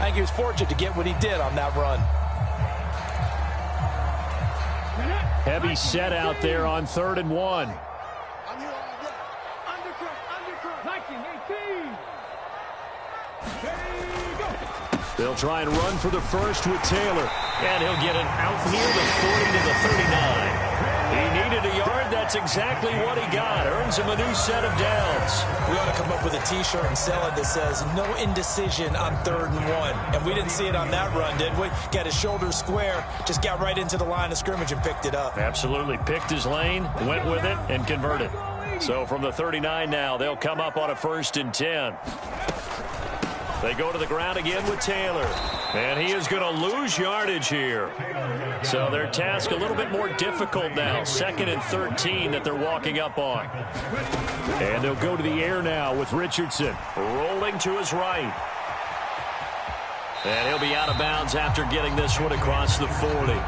I think he was fortunate to get what he did on that run. Heavy set out there on 3rd and 1. They'll try and run for the first with Taylor. And he'll get it out near the 40 to the 39. He needed a yard. That's exactly what he got. Earns him a new set of downs. We ought to come up with a T-shirt and sell it that says, no indecision on 3rd and 1. And we didn't see it on that run, did we? Got his shoulders square, just got right into the line of scrimmage and picked it up. Absolutely. Picked his lane, went with it, and converted. So from the 39 now, they'll come up on a 1st and 10. They go to the ground again with Taylor. And he is going to lose yardage here. So their task a little bit more difficult now. 2nd and 13 that they're walking up on. And they'll go to the air now with Richardson. Rolling to his right. And he'll be out of bounds after getting this one across the 40.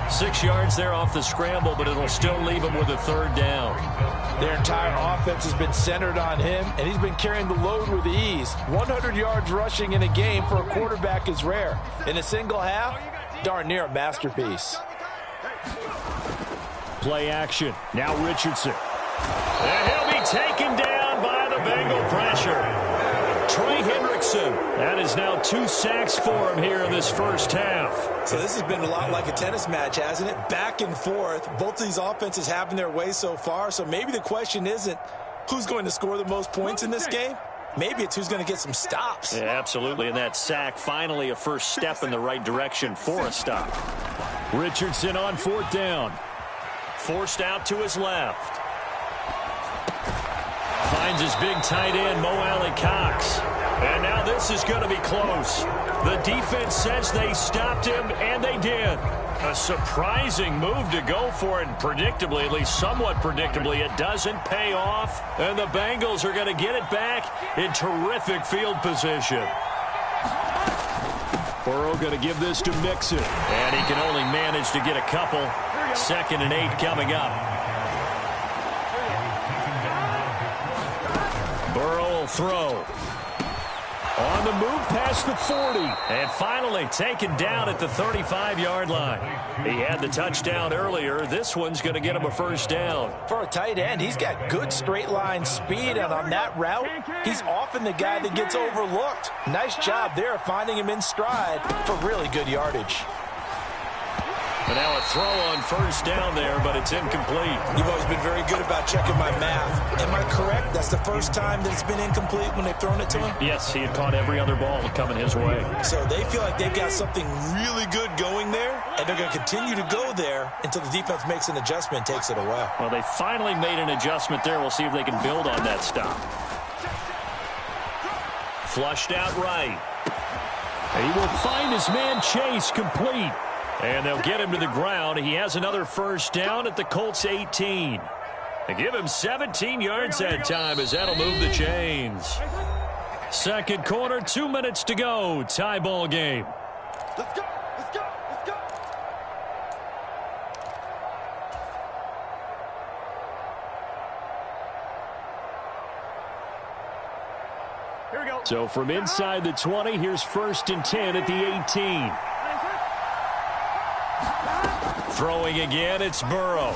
6 yards there off the scramble, but it'll still leave him with a 3rd down. Their entire offense has been centered on him, and he's been carrying the load with ease. 100 yards rushing in a game for a quarterback is rare. In a single half, darn near a masterpiece. Play action. Now Richardson. And he'll be taken down by the Bengal pressure. Trey Hendrickson. That is now 2 sacks for him here in this first half. So this has been a lot like a tennis match, hasn't it? Back and forth. Both of these offenses having their way so far. So maybe the question isn't who's going to score the most points in this game. Maybe it's who's going to get some stops. Yeah, absolutely. And that sack, finally a first step in the right direction for a stop. Richardson on 4th down. Forced out to his left. Finds his big tight end, Mo Alley Cox. And now this is going to be close. The defense says they stopped him, and they did. A surprising move to go for it, and predictably, at least somewhat predictably, it doesn't pay off. And the Bengals are going to get it back in terrific field position. Burrow going to give this to Mixon. And he can only manage to get a couple. 2nd and 8 coming up. Burrow will throw. On the move past the 40. And finally taken down at the 35-yard line. He had the touchdown earlier. This one's going to get him a 1st down. For a tight end, he's got good straight line speed. And on that route, he's often the guy that gets overlooked. Nice job there finding him in stride for really good yardage. And now a throw on 1st down there, but it's incomplete. You've always been very good about checking my math. Am I correct? That's the first time that it's been incomplete when they've thrown it to him? Yes, he had caught every other ball coming his way. So they feel like they've got something really good going there, and they're going to continue to go there until the defense makes an adjustment and takes it away. Well, they finally made an adjustment there. We'll see if they can build on that stop. Flushed out right. And he will find his man Chase complete. And they'll get him to the ground. He has another 1st down at the Colts 18. They give him 17 yards that time as that'll move the chains. 2nd quarter, 2 minutes to go. Tie ball game. Let's go. Let's go. Let's go. Here we go. So from inside the 20, here's 1st and 10 at the 18. Throwing again, it's Burrow.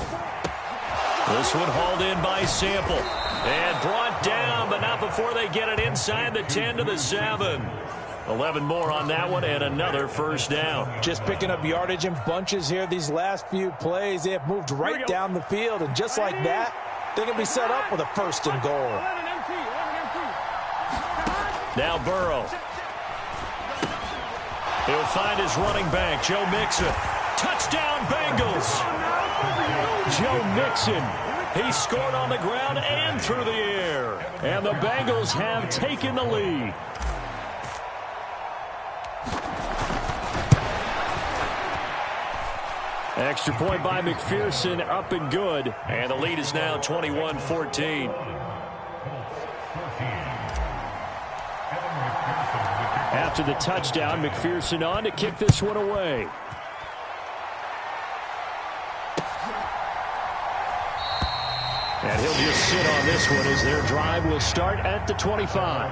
This one hauled in by Sample. And brought down, but not before they get it inside the 10 to the 7. 11 more on that one, and another 1st down. Just picking up yardage in bunches here these last few plays. They have moved right down the field, and just like that, they can be set up with a 1st and goal. Now Burrow. He'll find his running back, Joe Mixon. Touchdown, Bengals. Joe Mixon. He scored on the ground and through the air. And the Bengals have taken the lead. Extra point by McPherson, up and good. And the lead is now 21-14. After the touchdown, McPherson on to kick this one away. And he'll just sit on this one as their drive will start at the 25.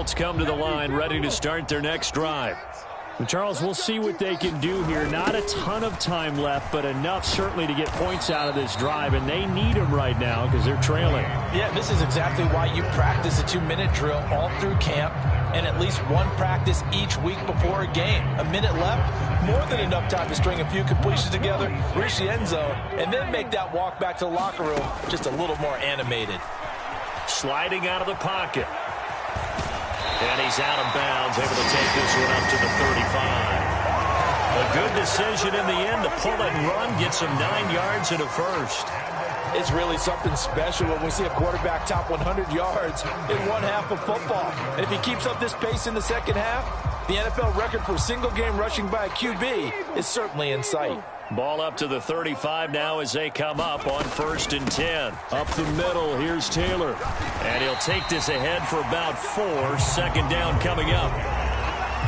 offense come to the line, ready to start their next drive. Charles, we'll see what they can do here. Not a ton of time left, but enough certainly to get points out of this drive, and they need them right now because they're trailing. Yeah, this is exactly why you practice a 2-minute drill all through camp and at least one practice each week before a game. A minute left, more than enough time to string a few completions together, reach the end zone, and then make that walk back to the locker room just a little more animated. Sliding out of the pocket. And he's out of bounds, able to take this one up to the 35. A good decision in the end to pull it and run, get some 9 yards and a first. It's really something special when we see a quarterback top 100 yards in one half of football. And if he keeps up this pace in the second half, the NFL record for single-game rushing by a QB is certainly in sight. Ball up to the 35 now as they come up on 1st and 10. Up the middle, here's Taylor. And he'll take this ahead for about 4. Second down coming up.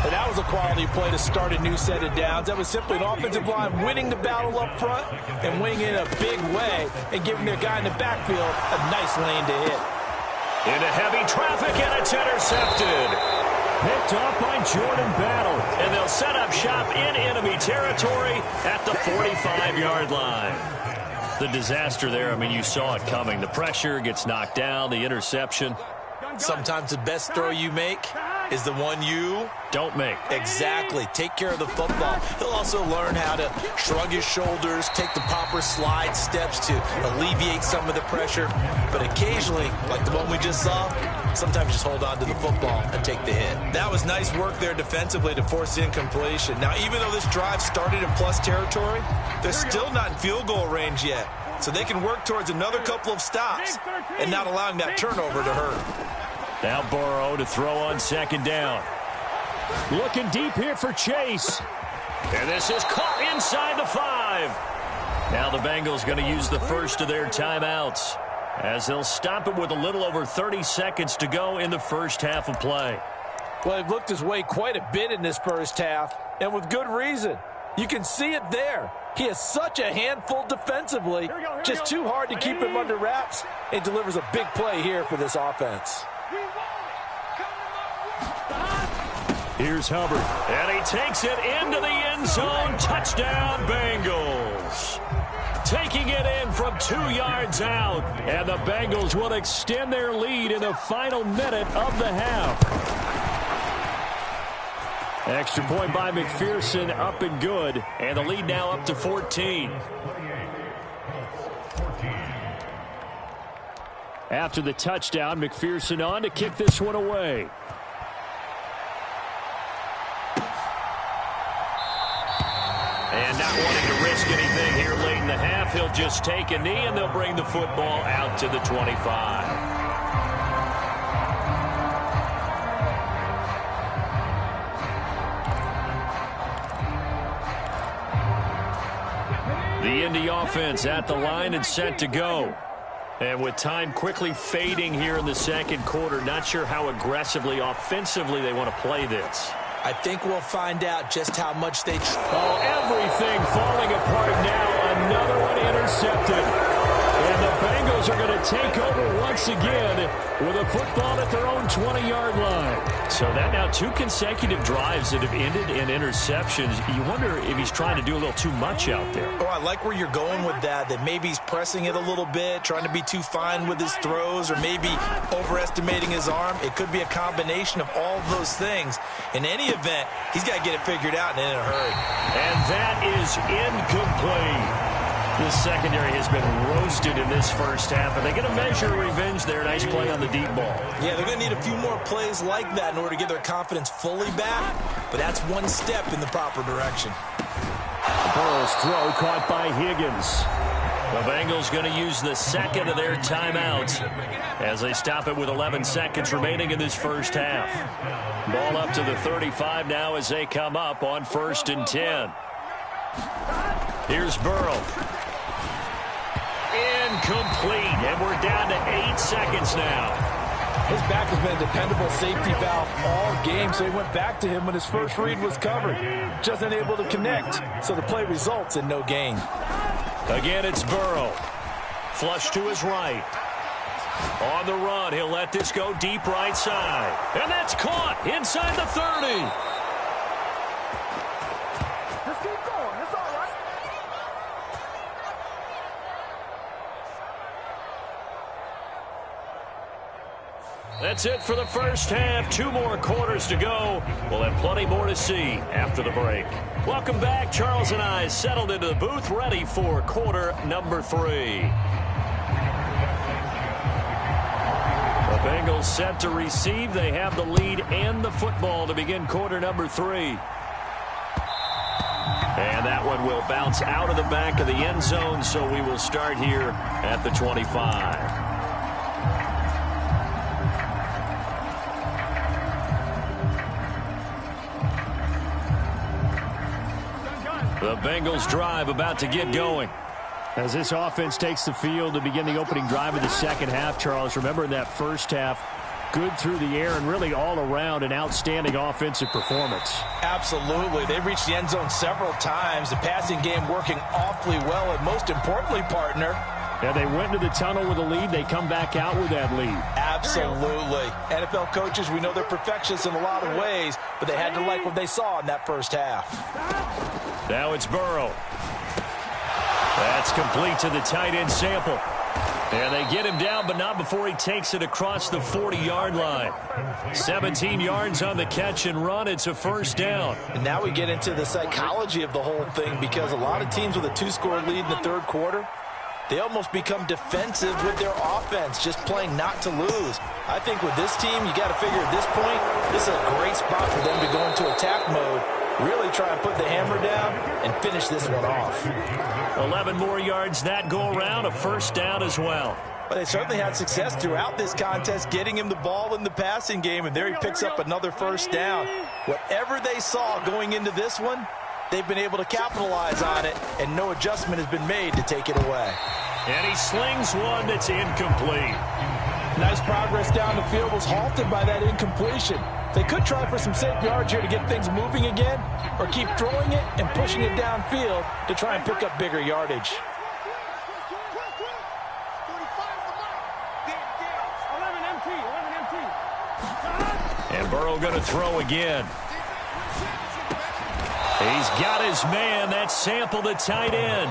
And that was a quality play to start a new set of downs. That was simply an offensive line winning the battle up front and winning in a big way and giving their guy in the backfield a nice lane to hit. Into heavy traffic, and it's intercepted. Picked off by Jordan Battle. And they'll set up shop in enemy territory at the 45-yard line. The disaster there, I mean, you saw it coming. The pressure gets knocked down, the interception. Sometimes the best throw you make is the one you don't make. Exactly. Take care of the football. He'll also learn how to shrug his shoulders, take the proper slide steps to alleviate some of the pressure. But occasionally, like the one we just saw, sometimes just hold on to the football and take the hit. That was nice work there defensively to force incompletion. Now, even though this drive started in plus territory, they're still not in field goal range yet. So they can work towards another couple of stops and not allowing that turnover to hurt. Now Burrow to throw on 2nd down. Looking deep here for Chase. And this is caught inside the 5. Now the Bengals going to use the first of their timeouts as they'll stop it with a little over 30 seconds to go in the first half of play. Well, they've looked his way quite a bit in this first half, and with good reason. You can see it there. He is such a handful defensively, just too hard to keep him under wraps, and delivers a big play here for this offense. Here's Hubbard. And he takes it into the end zone. Touchdown, Bengals. Taking it in from 2 yards out. And the Bengals will extend their lead in the final minute of the half. Extra point by McPherson, up and good. And the lead now up to 14. After the touchdown, McPherson on to kick this one away. And not wanting to risk anything here late in the half, he'll just take a knee and they'll bring the football out to the 25. The Indy offense at the line and set to go. And with time quickly fading here in the second quarter, not sure how aggressively, offensively they want to play this. I think we'll find out just how much they try. Oh, everything falling apart now. Another one intercepted. And the Bengals are going to take over once again with a football at their own 20-yard line. So that now 2 consecutive drives that have ended in interceptions. You wonder if he's trying to do a little too much out there. Oh, I like where you're going with that maybe he's pressing it a little bit, trying to be too fine with his throws, or maybe overestimating his arm. It could be a combination of all of those things. In any event, he's got to get it figured out and in a hurry. And that is incomplete. This secondary has been roasted in this first half. Are they going to measure revenge there? Nice play on the deep ball. Yeah, they're going to need a few more plays like that in order to get their confidence fully back. But that's one step in the proper direction. Burrow's throw caught by Higgins. The Bengals going to use the second of their timeouts as they stop it with 11 seconds remaining in this first half. Ball up to the 35 now as they come up on 1st and 10. Here's Burrow. Incomplete, and we're down to 8 seconds now. His back has been a dependable safety valve all game, so he went back to him when his first read was covered. Just unable to connect, so the play results in no gain. Again, it's Burrow. Flush to his right. On the run, he'll let this go deep right side. And that's caught inside the 30. Just keep going. It's all right. That's it for the first half. 2 more quarters to go. We'll have plenty more to see after the break. Welcome back. Charles and I settled into the booth, ready for quarter number 3. The Bengals set to receive. They have the lead and the football to begin quarter number 3. And that one will bounce out of the back of the end zone, so we will start here at the 25. The Bengals drive about to get going. As this offense takes the field to begin the opening drive of the second half, Charles, remember in that first half, good through the air and really all around an outstanding offensive performance. Absolutely. They reached the end zone several times. The passing game working awfully well, and most importantly, partner, yeah, they went to the tunnel with a lead. They come back out with that lead. Absolutely. NFL coaches, we know they're perfectionists in a lot of ways, but they had to like what they saw in that first half. Now it's Burrow. That's complete to the tight end Sample. And they get him down, but not before he takes it across the 40-yard line. 17 yards on the catch and run. It's a first down. And now we get into the psychology of the whole thing, because a lot of teams with a 2-score lead in the third quarter, they almost become defensive with their offense, just playing not to lose. I think with this team, you got to figure at this point, this is a great spot for them to go into attack mode, really try and put the hammer down and finish this one off. 11 more yards that go around, a first down as well. But they certainly had success throughout this contest, getting him the ball in the passing game, and there he picks up another first down. Whatever they saw going into this one, they've been able to capitalize on it, and no adjustment has been made to take it away. And he slings one that's incomplete. Nice progress down the field, was halted by that incompletion. They could try for some safe yards here to get things moving again, or keep throwing it and pushing it downfield to try and pick up bigger yardage. And Burrow going to throw again. He's got his man. That's Sample, the tight end.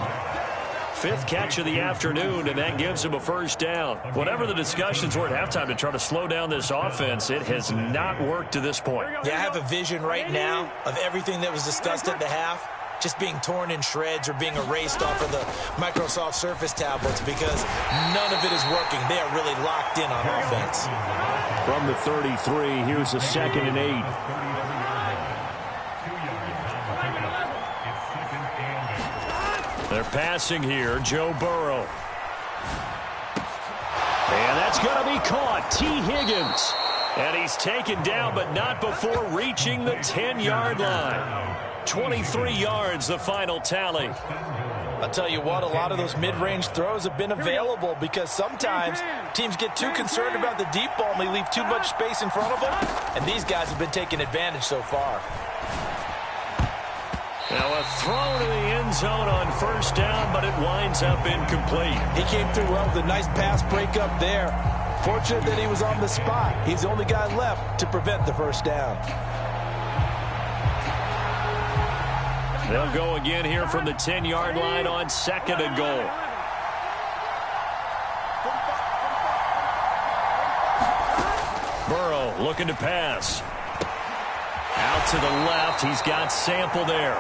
5th catch of the afternoon, and that gives him a first down. Whatever the discussions were at halftime to try to slow down this offense, it has not worked to this point. Yeah, I have a vision right now of everything that was discussed at the half just being torn in shreds or being erased off of the Microsoft Surface tablets, because none of it is working. They are really locked in on offense. From the 33, here's a 2nd and 8. They're passing here, Joe Burrow. And that's going to be caught. T. Higgins. And he's taken down, but not before reaching the 10-yard line. 23 yards, the final tally. I'll tell you what, a lot of those mid-range throws have been available, because sometimes teams get too concerned about the deep ball and they leave too much space in front of them, and these guys have been taking advantage so far. Now a throw to the end zone on first down, but it winds up incomplete. He came through well with a nice pass breakup there. Fortunate that he was on the spot. He's the only guy left to prevent the first down. They'll go again here from the 10-yard line on 2nd and goal. Burrow looking to pass. Out to the left, he's got Sample there.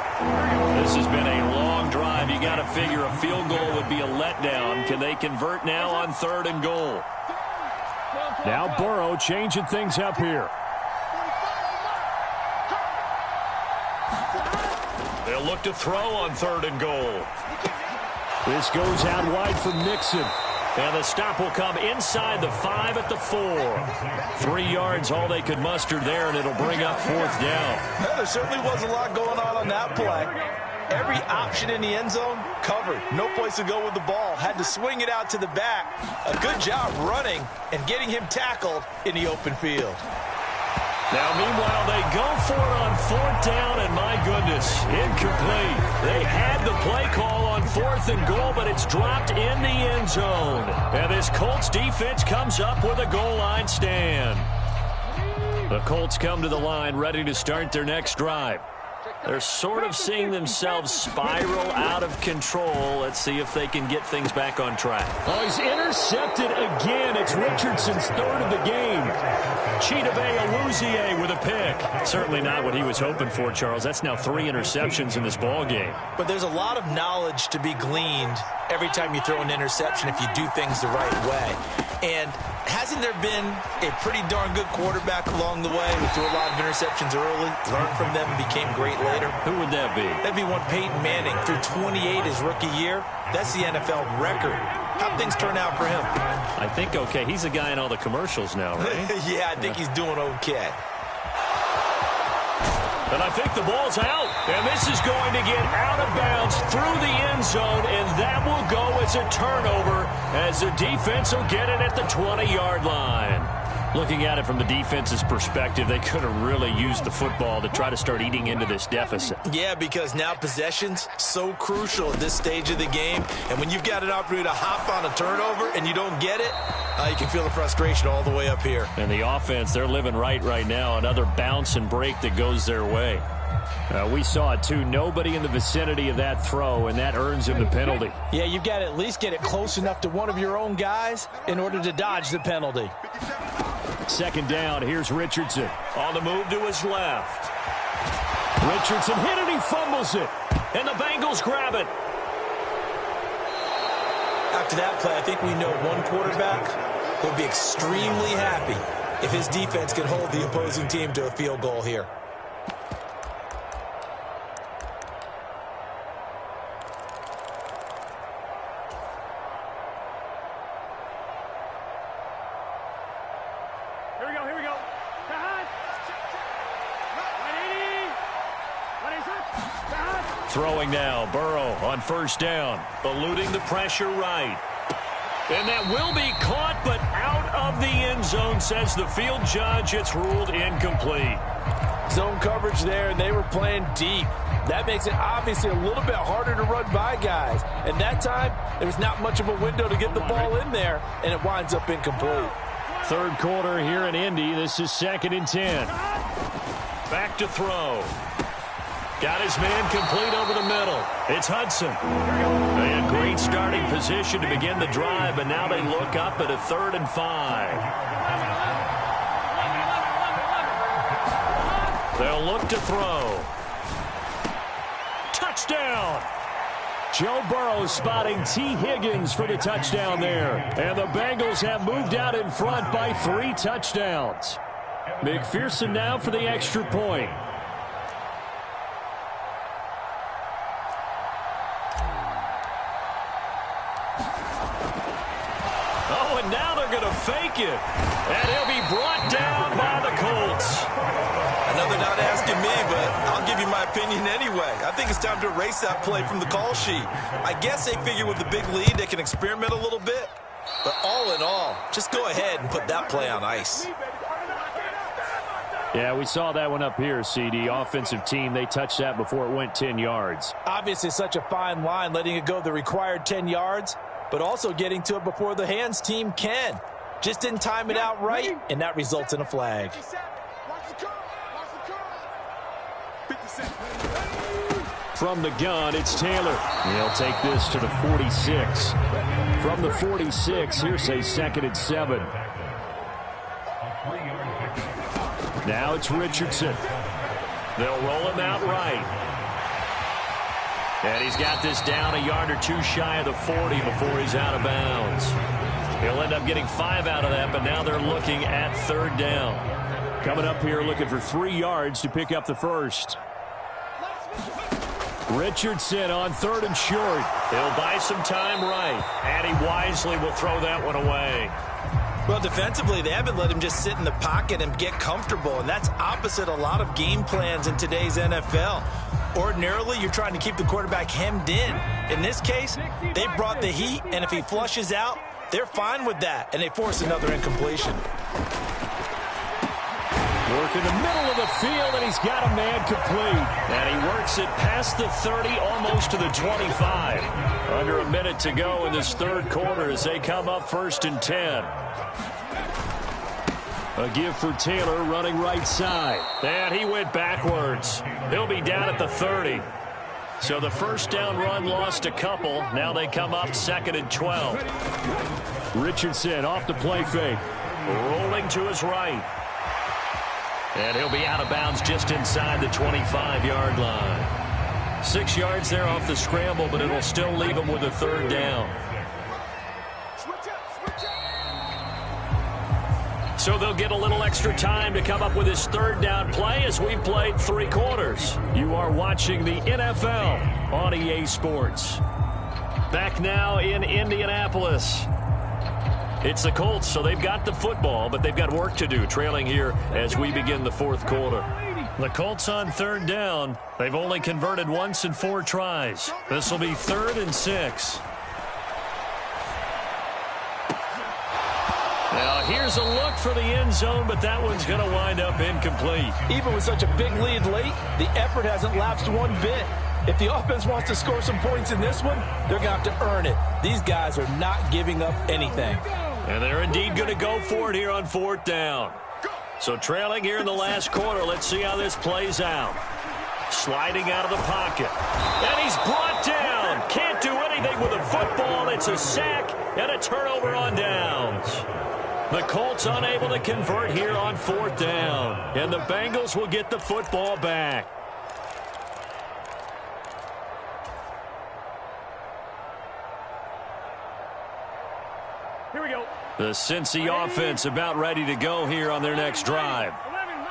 This has been a long drive. You got to figure a field goal would be a letdown. Can they convert now on 3rd and goal? Now Burrow changing things up here. They'll look to throw on 3rd and goal. This goes out wide for Mixon. And the stop will come inside the 5 at the 4. 3 yards, all they could muster there, and it'll bring up 4th down. Well, there certainly was a lot going on that play. Every option in the end zone covered. No place to go with the ball. Had to swing it out to the back. A good job running and getting him tackled in the open field. Now, meanwhile, they go for it on 4th down, and my goodness, incomplete. They had the play call on 4th and goal, but it's dropped in the end zone. And this Colts defense comes up with a goal line stand. The Colts come to the line ready to start their next drive. They're sort of seeing themselves spiral out of control. Let's see if they can get things back on track. Oh, he's intercepted again. It's Richardson's 3rd of the game. Chidobe Awuzie with a pick. Certainly not what he was hoping for, Charles. That's now 3 interceptions in this ball game. But there's a lot of knowledge to be gleaned every time you throw an interception if you do things the right way. And hasn't there been a pretty darn good quarterback along the way who threw a lot of interceptions early, learned from them, and became great later? Who would that be? That'd be one Peyton Manning. Threw 28 his rookie year. That's the NFL record. How'd things turn out for him? I think okay. He's a guy in all the commercials now, right? Yeah, I think he's doing okay. And I think the ball's out. And this is going to get out of bounds through the end zone, and that will go as a turnover as the defense will get it at the 20-yard line. Looking at it from the defense's perspective, they could have really used the football to try to start eating into this deficit. Yeah, because now possession's so crucial at this stage of the game. And when you've got an opportunity to hop on a turnover and you don't get it, you can feel the frustration all the way up here. And the offense, they're living right now. Another bounce and break that goes their way. We saw it, too. Nobody in the vicinity of that throw, and that earns him the penalty. Yeah, you've got to at least get it close enough to one of your own guys in order to dodge the penalty. 2nd down, here's Richardson. On the move to his left. Richardson hit it, he fumbles it. And the Bengals grab it. After that play, I think we know one quarterback will be extremely happy if his defense can hold the opposing team to a field goal here. Here we go. Throwing now, Burrow on 1st down, eluding the pressure right. And that will be caught, but out of the end zone, says the field judge. It's ruled incomplete. Zone coverage there, and they were playing deep. That makes it obviously a little bit harder to run by guys. And that time, there's not much of a window to get the ball in there, and it winds up incomplete. 3rd quarter here in Indy. This is 2nd and 10. Back to throw. Got his man complete over the middle. It's Hudson. They had great starting position to begin the drive, but now they look up at a 3rd and 5. They'll look to throw. Touchdown! Joe Burrow spotting T. Higgins for the touchdown there. And the Bengals have moved out in front by 3 touchdowns. McPherson now for the extra point. Oh, and now they're going to fake it. And he'll be brought down by the Colts. I know they're not asking me, but I'll give you my opinion anyway. I think it's time to erase that play from the call sheet. I guess they figure with the big lead they can experiment a little bit. But all in all, just go ahead and put that play on ice. Yeah, we saw that one up here, CD. Offensive team, they touched that before it went 10 yards. Obviously such a fine line, letting it go the required 10 yards, but also getting to it before the hands team can. Just didn't time it out right, and that results in a flag. From the gun, it's Taylor. He'll take this to the 46. From the 46, here's a 2nd and 7. Now it's Richardson. They'll roll him out right. And he's got this down a yard or 2 shy of the 40 before he's out of bounds. He'll end up getting 5 out of that, but now they're looking at 3rd down. Coming up here looking for 3 yards to pick up the first. Richardson on 3rd and short. He'll buy some time right, and he wisely will throw that one away. Well, defensively, they haven't let him just sit in the pocket and get comfortable, and that's opposite a lot of game plans in today's NFL. Ordinarily, you're trying to keep the quarterback hemmed in. In this case, they brought the heat, and if he flushes out, they're fine with that, and they force another incompletion. Working the middle of the field, and he's got a man complete. And he works it past the 30, almost to the 25. Under a minute to go in this third quarter as they come up 1st and 10. A give for Taylor running right side. And he went backwards. He'll be down at the 30. So the first down run lost a couple. Now they come up 2nd and 12. Richardson off the play fake. Rolling to his right. And he'll be out of bounds just inside the 25-yard line. 6 yards there off the scramble, but it'll still leave him with a third down. So they'll get a little extra time to come up with his third down play as we've played 3 quarters. You are watching the NFL on EA Sports. Back now in Indianapolis. It's the Colts, so they've got the football, but they've got work to do, trailing here as we begin the fourth quarter. The Colts on 3rd down. They've only converted once in 4 tries. This will be 3rd and 6. Now, here's a look for the end zone, but that one's going to wind up incomplete. Even with such a big lead late, the effort hasn't lapsed one bit. If the offense wants to score some points in this one, they're going to have to earn it. These guys are not giving up anything. And they're indeed going to go for it here on 4th down. So trailing here in the last quarter, let's see how this plays out. Sliding out of the pocket. And he's brought down. Can't do anything with a football. It's a sack and a turnover on downs. The Colts unable to convert here on 4th down. And the Bengals will get the football back. Here we go. The Cincy offense about ready to go here on their next drive.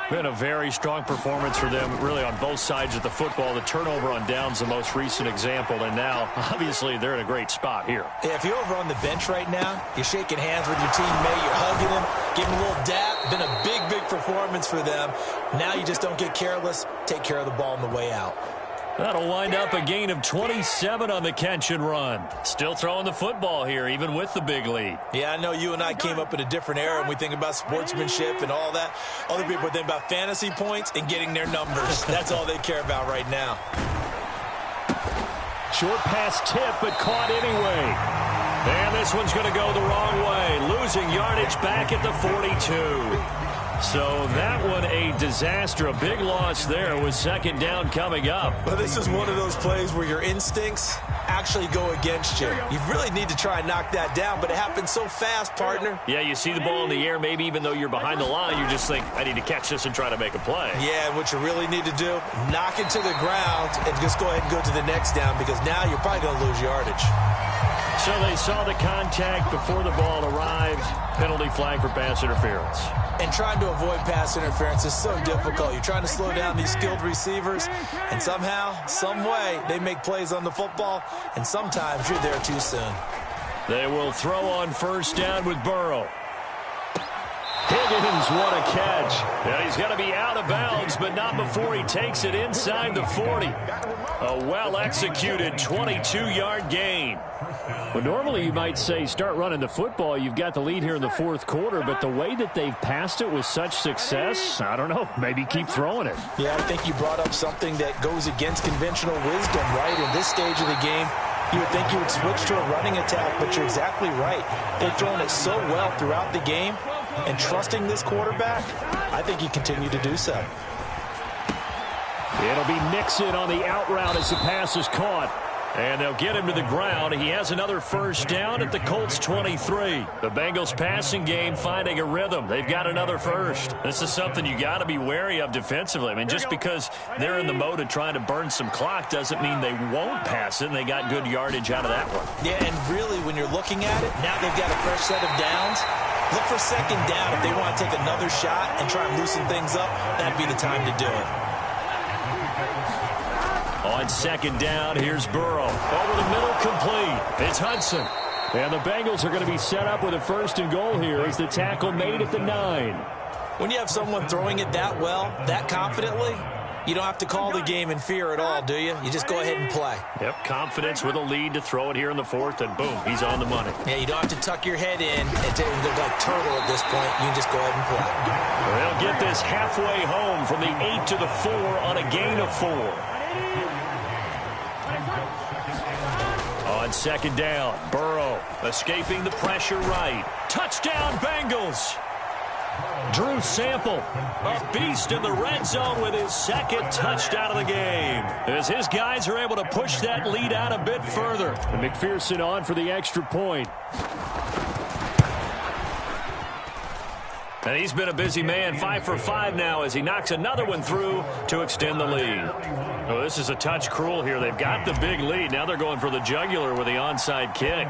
Been a very strong performance for them, really, on both sides of the football. The turnover on downs, the most recent example, and now, obviously, they're in a great spot here. Yeah, if you're over on the bench right now, you're shaking hands with your teammate, you're hugging him, giving him a little dap. Been a big, big performance for them. Now you just don't get careless. Take care of the ball on the way out. That'll wind up a gain of 27 on the catch and run. Still throwing the football here, even with the big lead. Yeah, I know you and I came up in a different era, and we think about sportsmanship and all that. Other people think about fantasy points and getting their numbers. That's all they care about right now. Short pass tip, but caught anyway. And this one's going to go the wrong way. Losing yardage back at the 42. So that one a disaster. A big loss there with 2nd down coming up. Well, this is one of those plays where your instincts actually go against you. You really need to try and knock that down, but it happens so fast, partner. Yeah, you see the ball in the air, maybe even though you're behind the line, you just think, I need to catch this and try to make a play. Yeah, and what you really need to do, knock it to the ground and just go ahead and go to the next down, because now you're probably going to lose yardage. So they saw the contact before the ball arrived. Penalty flag for pass interference. And trying to avoid pass interference is so difficult. You're trying to slow down these skilled receivers, and somehow, some way, they make plays on the football, and sometimes you're there too soon. They will throw on 1st down with Burrow. Higgins, what a catch. Yeah, he's got to be out of bounds, but not before he takes it inside the 40. A well-executed 22-yard gain. Well, normally you might say start running the football. You've got the lead here in the 4th quarter, but the way that they've passed it with such success, I don't know, maybe keep throwing it. Yeah, I think you brought up something that goes against conventional wisdom, right? In this stage of the game, you would think you would switch to a running attack, but you're exactly right. They've thrown it so well throughout the game, and trusting this quarterback, I think you continue to do so. It'll be Mixon on the out route as the pass is caught. And they'll get him to the ground. He has another 1st down at the Colts 23. The Bengals passing game finding a rhythm. They've got another first. This is something you got to be wary of defensively. I mean, just because they're in the mode of trying to burn some clock doesn't mean they won't pass it, and they got good yardage out of that one. Yeah, and really, when you're looking at it, now they've got a fresh set of downs. Look for 2nd down if they want to take another shot and try and loosen things up. That'd be the time to do it. On 2nd down, here's Burrow. Over the middle, complete. It's Hudson. And the Bengals are going to be set up with a 1st and goal here as the tackle made at the 9. When you have someone throwing it that well, that confidently, You don't have to call the game in fear at all, do you? You just go ahead and play. Yep, confidence with a lead to throw it here in the fourth, and boom, he's on the money. Yeah, you don't have to tuck your head in and look like turtle at this point. You can just go ahead and play. They'll get this halfway home from the 8 to the 4 on a gain of 4. On second down, Burrow escaping the pressure right. Touchdown, Bengals! Drew Sample, a beast in the red zone with his second touchdown of the game, as his guys are able to push that lead out a bit further. And McPherson on for the extra point. And he's been a busy man, 5 for 5 now as he knocks another one through to extend the lead. Oh, this is a touch cruel here. They've got the big lead. Now they're going for the jugular with the onside kick.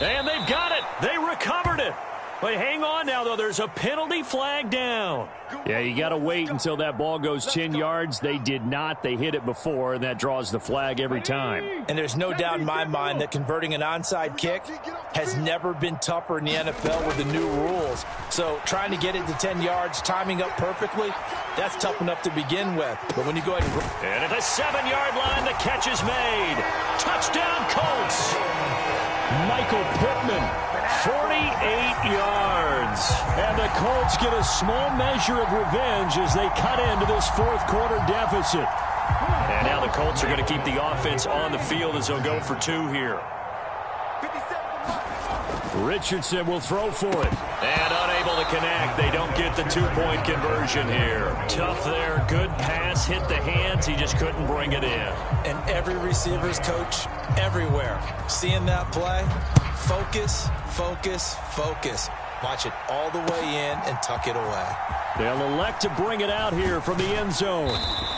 And they've got it. They recovered it. But hang on now, though. There's a penalty flag down. Yeah, you got to wait until that ball goes 10 yards. They did not. They hit it before, and that draws the flag every time. And there's no doubt in my mind that converting an onside kick has never been tougher in the NFL with the new rules. So trying to get it to 10 yards, timing up perfectly, that's tough enough to begin with. But when you go ahead and at the 7-yard line, the catch is made. Touchdown, Colts. Michael Pittman, 48 yards. And the Colts get a small measure of revenge as they cut into this fourth quarter deficit. And now the Colts are going to keep the offense on the field as they'll go for 2 here. Richardson will throw for it. And unable to connect. They don't get the 2-point conversion here. Tough there. Good pass. Hit the hands. He just couldn't bring it in. And every receiver's coach everywhere. Seeing that play, focus, focus, focus. Watch it all the way in and tuck it away. They'll elect to bring it out here from the end zone.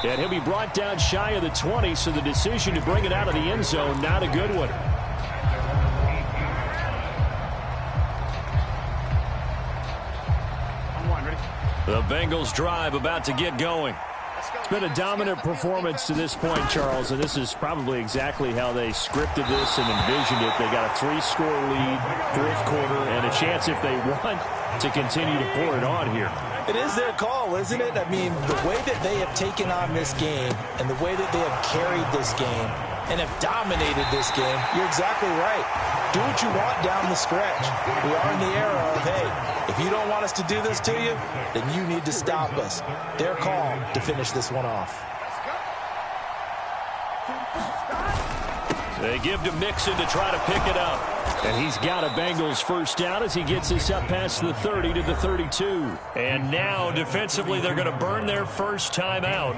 And he'll be brought down shy of the 20, so the decision to bring it out of the end zone, not a good one. The Bengals drive about to get going. It's been a dominant performance to this point, Charles, and this is probably exactly how they scripted this and envisioned it. They got a 3-score lead, fourth quarter, and a chance if they want to continue to pour it on here. It is their call, isn't it? I mean, the way that they have taken on this game and the way that they have carried this game and have dominated this game, you're exactly right. Do what you want down the stretch. We are in the era of, hey, if you don't want us to do this to you, then you need to stop us. Their call to finish this one off. They give to Mixon to try to pick it up. And he's got a Bengals first down as he gets this up past the 30 to the 32. And now, defensively, they're going to burn their first time out.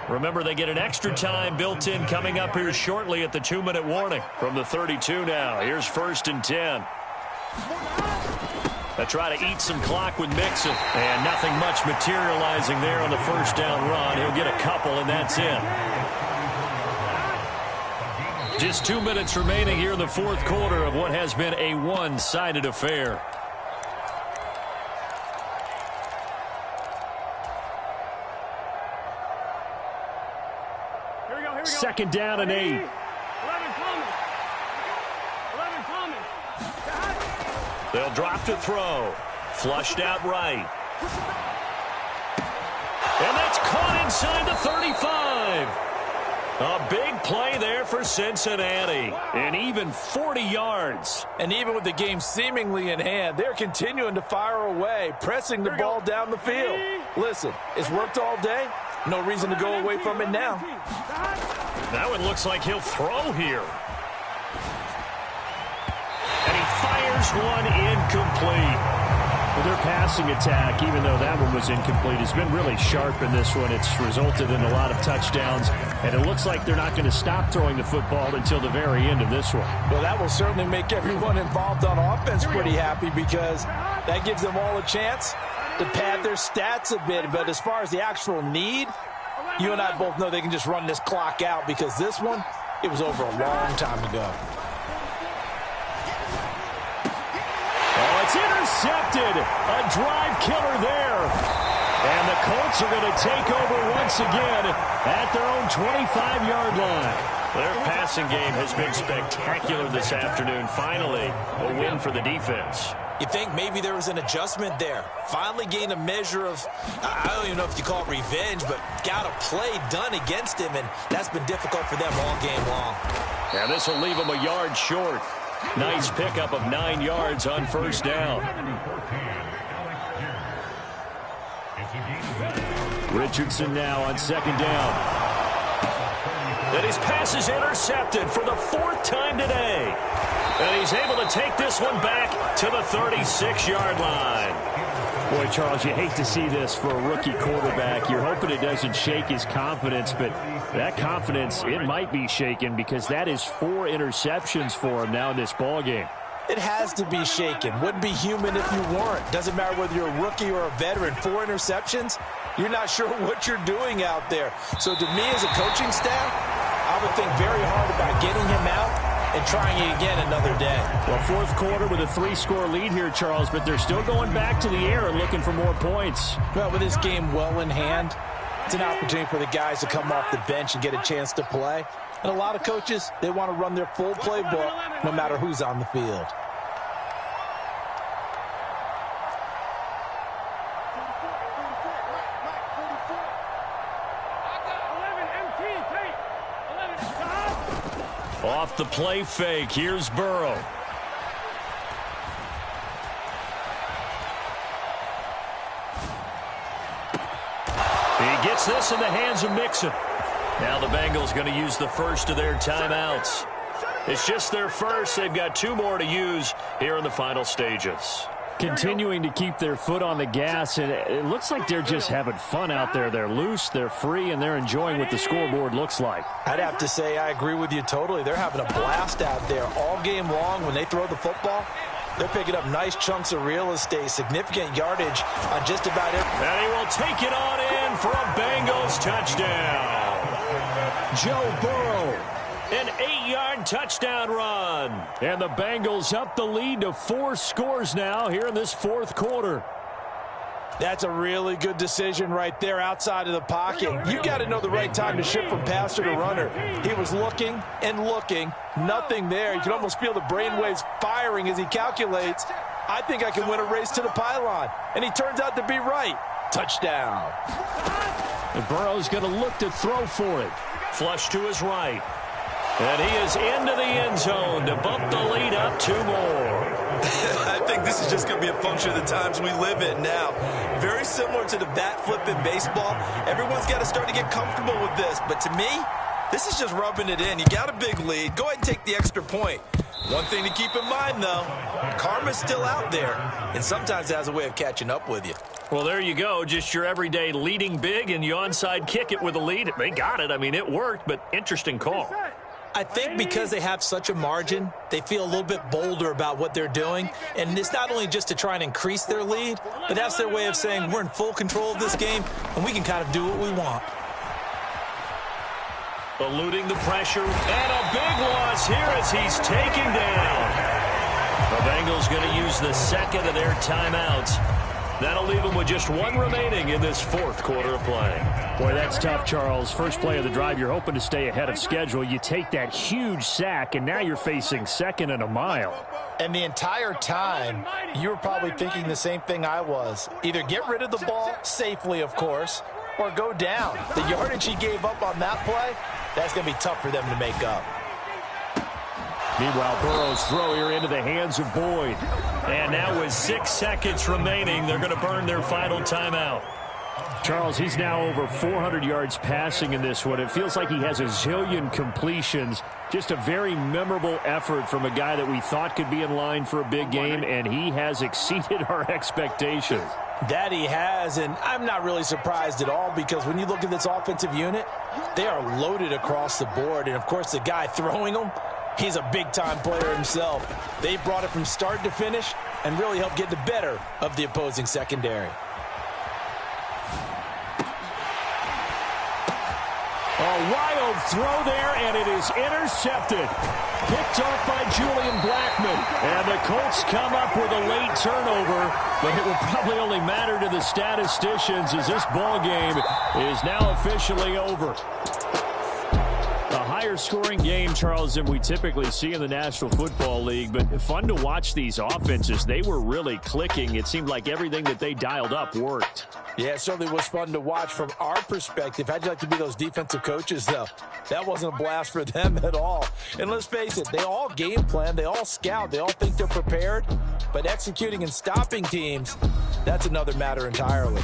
Remember, they get an extra time built in coming up here shortly at the 2-minute warning. From the 32 now, here's 1st and 10. They try to eat some clock with Mixon. And nothing much materializing there on the first down run. He'll get a couple, and that's it. Just 2 minutes remaining here in the fourth quarter of what has been a one-sided affair. Second down and 8. 11 coming. They'll drop to throw. Flushed out right. And that's caught inside the 35. A big play there for Cincinnati. And even 40 yards. And even with the game seemingly in hand, they're continuing to fire away, pressing the ball down the field. Listen, it's worked all day. No reason to go away from it now. That one looks like he'll throw here. And he fires one incomplete. Well, their passing attack, even though that one was incomplete, has been really sharp in this one. It's resulted in a lot of touchdowns, and it looks like they're not going to stop throwing the football until the very end of this one. Well, that will certainly make everyone involved on offense pretty happy because that gives them all a chance to pad their stats a bit. But as far as the actual need, you and I both know they can just run this clock out because this one, it was over a long time ago. Oh, it's intercepted. A drive killer there. And the Colts are going to take over once again at their own 25-yard line. Their passing game has been spectacular this afternoon. Finally, a win for the defense. You think maybe there was an adjustment there. Finally gained a measure of, I don't even know if you call it revenge, but got a play done against him, and that's been difficult for them all game long. Yeah, this will leave him a yard short. Nice pickup of 9 yards on first down. Richardson now on second down. And his pass is intercepted for the 4th time today. And he's able to take this one back to the 36-yard line. Boy, Charles, you hate to see this for a rookie quarterback. You're hoping it doesn't shake his confidence, but that confidence, it might be shaken because that is 4 interceptions for him now in this ballgame. It has to be shaken. Wouldn't be human if you weren't. Doesn't matter whether you're a rookie or a veteran. 4 interceptions, you're not sure what you're doing out there. So to me as a coaching staff, I would think very hard about getting him out and trying it again another day. Well, 4th quarter with a 3-score lead here, Charles, but they're still going back to the air and looking for more points. Well, with this game well in hand, it's an opportunity for the guys to come off the bench and get a chance to play. And a lot of coaches, they want to run their full playbook no matter who's on the field. Off the play fake, here's Burrow. He gets this in the hands of Mixon. Now the Bengals going to use the first of their timeouts. It's just their first. They've got 2 more to use here in the final stages. Continuing to keep their foot on the gas, and it looks like they're just having fun out there. They're loose, they're free, and they're enjoying what the scoreboard looks like. I'd have to say I agree with you totally. They're having a blast out there all game long. When they throw the football, they're picking up nice chunks of real estate, significant yardage on just about it. And he will take it on in for a Bengals touchdown. Joe Burrow. An 8-yard touchdown run. And the Bengals up the lead to 4 scores now here in this 4th quarter. That's a really good decision right there outside of the pocket. You got to know the right time to shift from passer to runner. He was looking and looking. Nothing there. You can almost feel the brainwaves firing as he calculates. I think I can win a race to the pylon. And he turns out to be right. Touchdown. And Burrow's going to look to throw for it. Flush to his right. And he is into the end zone to bump the lead up 2 more. I think this is just going to be a function of the times we live in now. Very similar to the bat flip in baseball. Everyone's got to start to get comfortable with this. But to me, this is just rubbing it in. You got a big lead. Go ahead and take the extra point. One thing to keep in mind, though, karma's still out there. And sometimes it has a way of catching up with you. Well, there you go. Just your everyday leading big, and you onside kick it with a lead. They got it. I mean, it worked, but interesting call. I think because they have such a margin, they feel a little bit bolder about what they're doing. And it's not only just to try and increase their lead, but that's their way of saying we're in full control of this game, and we can kind of do what we want. Eluding the pressure, and a big loss here as he's taken down. The Bengals going to use the 2nd of their timeouts. That'll leave them with just 1 remaining in this 4th quarter of play. Boy, that's tough, Charles. First play of the drive, you're hoping to stay ahead of schedule. You take that huge sack, and now you're facing 2nd and a mile. And the entire time, you were probably thinking the same thing I was. Either get rid of the ball safely, of course, or go down. The yardage he gave up on that play, that's going to be tough for them to make up. Meanwhile, Burrow's throw here into the hands of Boyd. And now with 6 seconds remaining, they're going to burn their final timeout. Charles, he's now over 400 yards passing in this one. It feels like he has a zillion completions. Just a very memorable effort from a guy that we thought could be in line for a big game, and he has exceeded our expectations. That he has, and I'm not really surprised at all because when you look at this offensive unit, they are loaded across the board. And, of course, the guy throwing them, he's a big-time player himself. They brought it from start to finish and really helped get the better of the opposing secondary. A wild throw there, and it is intercepted. Picked off by Julian Blackmon. And the Colts come up with a late turnover, but it will probably only matter to the statisticians as this ball game is now officially over. A high higher scoring game, Charles, than we typically see in the National Football League, but fun to watch these offenses. They were really clicking. It seemed like everything that they dialed up worked. Yeah, it certainly was fun to watch from our perspective. How'd you like to be those defensive coaches, though? That wasn't a blast for them at all. And let's face it, they all game plan, they all scout, they all think they're prepared, but executing and stopping teams, that's another matter entirely.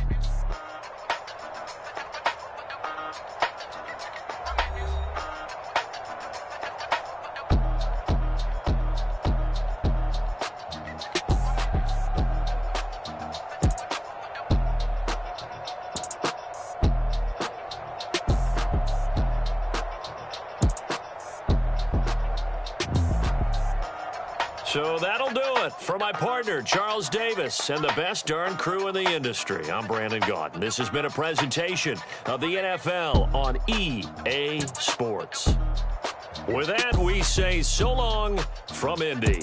So that'll do it for my partner, Charles Davis, and the best darn crew in the industry. I'm Brandon Gaudin. This has been a presentation of the NFL on EA Sports. With that, we say so long from Indy.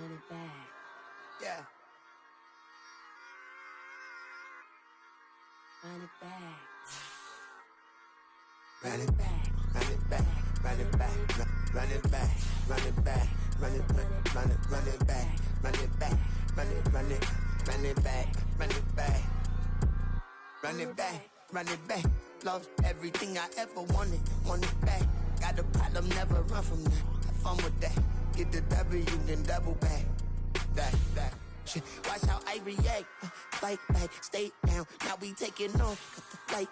Run it back. Yeah. Run it back. Run it back. Run it back. Run it back. Run it back. Run it back. Run it back. Run it back. Run it back. Run it back. Run it back. Run it back. Run it back. Run it back. Lost everything I ever wanted. Want it back. Got a problem, never run from that. Have fun with that. Get the W, then double back. That. Shit. Watch how I react. Fight back, stay down. Now we taking off. Got the flight.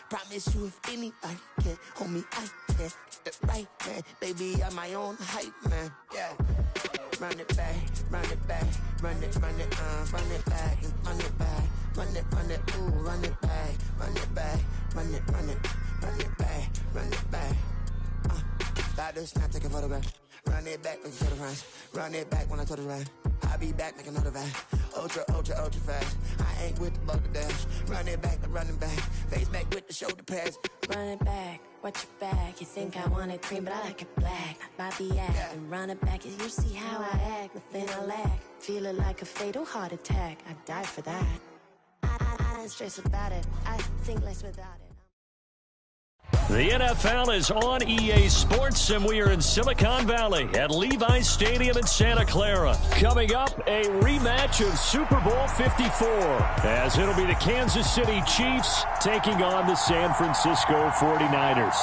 Promise you if anybody can hold me, I can. Get it right, man. Baby, I'm my own hype, man. Yeah. Run it back, run it back, run it back, and run it back, ooh, run it back, run it back, run it back, run it back. Stop this, now take a photograph. Run it back, make it runs. Run it back when I told it right. I'll be back, make another vibe. Ultra fast. I ain't with the load of dash. Run it back, running back. Face back with the shoulder pads. Run it back, watch your back. You think I want it cream, but I like it black. Not the act, Yeah. and run it back. You see how I act, nothing I lack. Feeling like a fatal heart attack. I'd die for that. I don't stress about it. I think less without it. The NFL is on EA Sports, and we are in Silicon Valley at Levi's Stadium in Santa Clara. Coming up, a rematch of Super Bowl 54, as it'll be the Kansas City Chiefs taking on the San Francisco 49ers.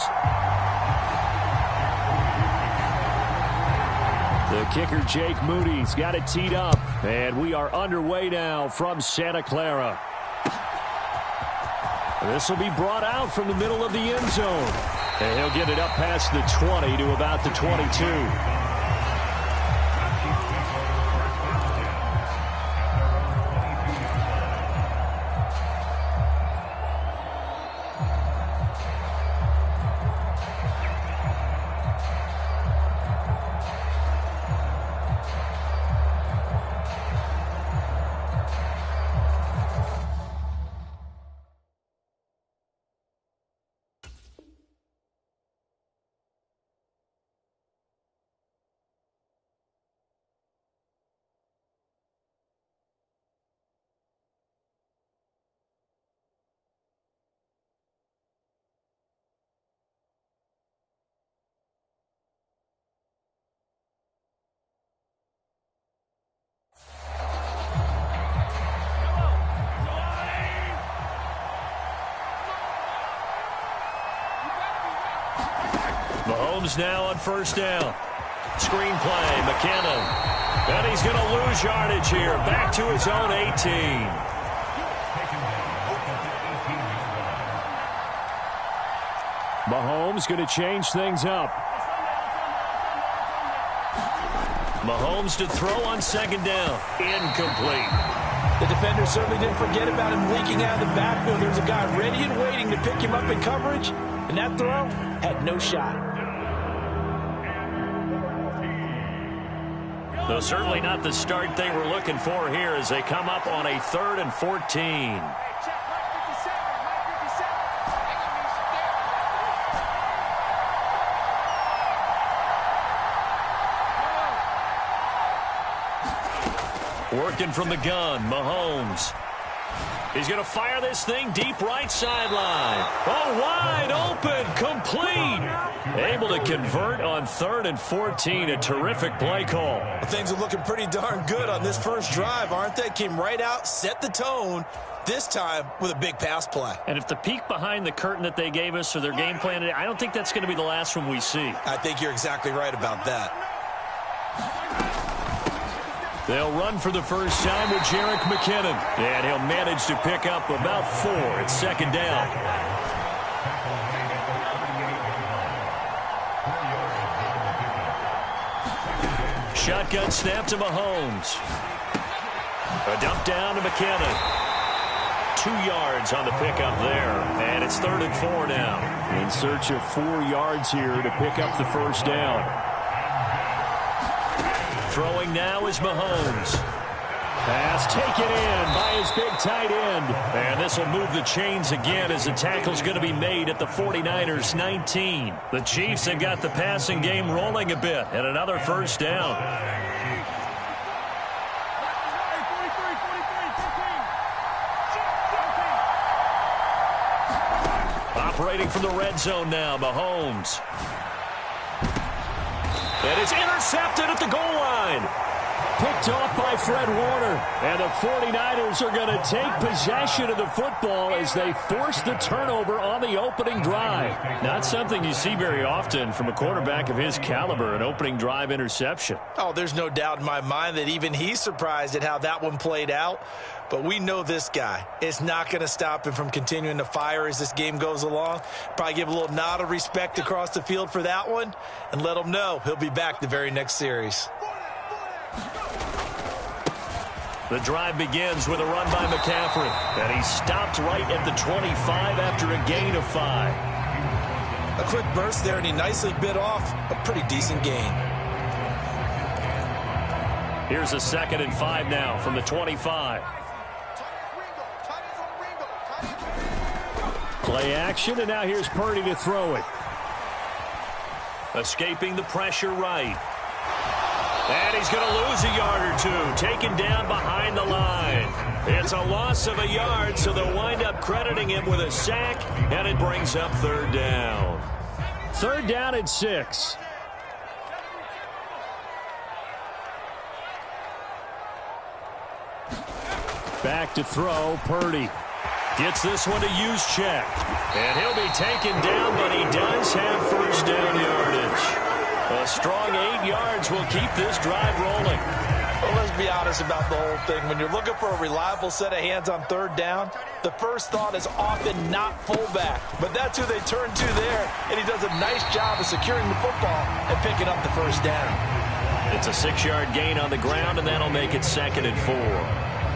The kicker, Jake Moody's got it teed up, and we are underway now from Santa Clara. This will be brought out from the middle of the end zone. And he'll get it up past the 20 to about the 22. Mahomes now on first down. Screen play, McKinnon. And he's going to lose yardage here. Back to his own 18. Mahomes going to change things up. Mahomes to throw on second down. Incomplete. The defender certainly didn't forget about him leaking out of the backfield. There's a guy ready and waiting to pick him up in coverage, and that throw had no shot. Though certainly not the start they were looking for here as they come up on a 3rd and 14. Working from the gun, Mahomes. He's going to fire this thing deep right sideline. Oh, wide open, complete. Able to convert on 3rd and 14. A terrific play call. Things are looking pretty darn good on this first drive, aren't they? Came right out, set the tone, this time with a big pass play. And if the peek behind the curtain that they gave us or their game plan today, I don't think that's going to be the last one we see. I think you're exactly right about that. They'll run for the first time with Jerick McKinnon. And he'll manage to pick up about 4 at second down. Shotgun snap to Mahomes. A dump down to McKinnon. 2 yards on the pickup there. And it's 3rd and 4 now. In search of 4 yards here to pick up the first down. Throwing now is Mahomes. Pass taken in by his big tight end. And this will move the chains again as the tackle's going to be made at the 49ers 19. The Chiefs have got the passing game rolling a bit and another first down. Operating from the red zone now, Mahomes. And it's intercepted at the goal line. Picked off by Fred Warner. And the 49ers are going to take possession of the football as they force the turnover on the opening drive. Not something you see very often from a quarterback of his caliber, an opening drive interception. Oh, there's no doubt in my mind that even he's surprised at how that one played out. But we know this guy is not going to stop him from continuing to fire as this game goes along. Probably give a little nod of respect across the field for that one and let him know he'll be back the very next series. The drive begins with a run by McCaffrey. And he stopped right at the 25 after a gain of 5. A quick burst there, and he nicely bit off a pretty decent gain. Here's a 2nd and 5 now from the 25. Play action, and now here's Purdy to throw it. Escaping the pressure right. And he's going to lose a yard or two. Taken down behind the line. It's a loss of a yard, so they'll wind up crediting him with a sack, and it brings up third down. Third down and 6. Back to throw, Purdy. Gets this one to Juszczyk. And he'll be taken down, but he does have first down yardage. A strong 8 yards will keep this drive rolling. Well, let's be honest about the whole thing. When you're looking for a reliable set of hands on third down, the first thought is often not fullback. But that's who they turn to there, and he does a nice job of securing the football and picking up the first down. It's a 6-yard gain on the ground, and that'll make it 2nd and 4.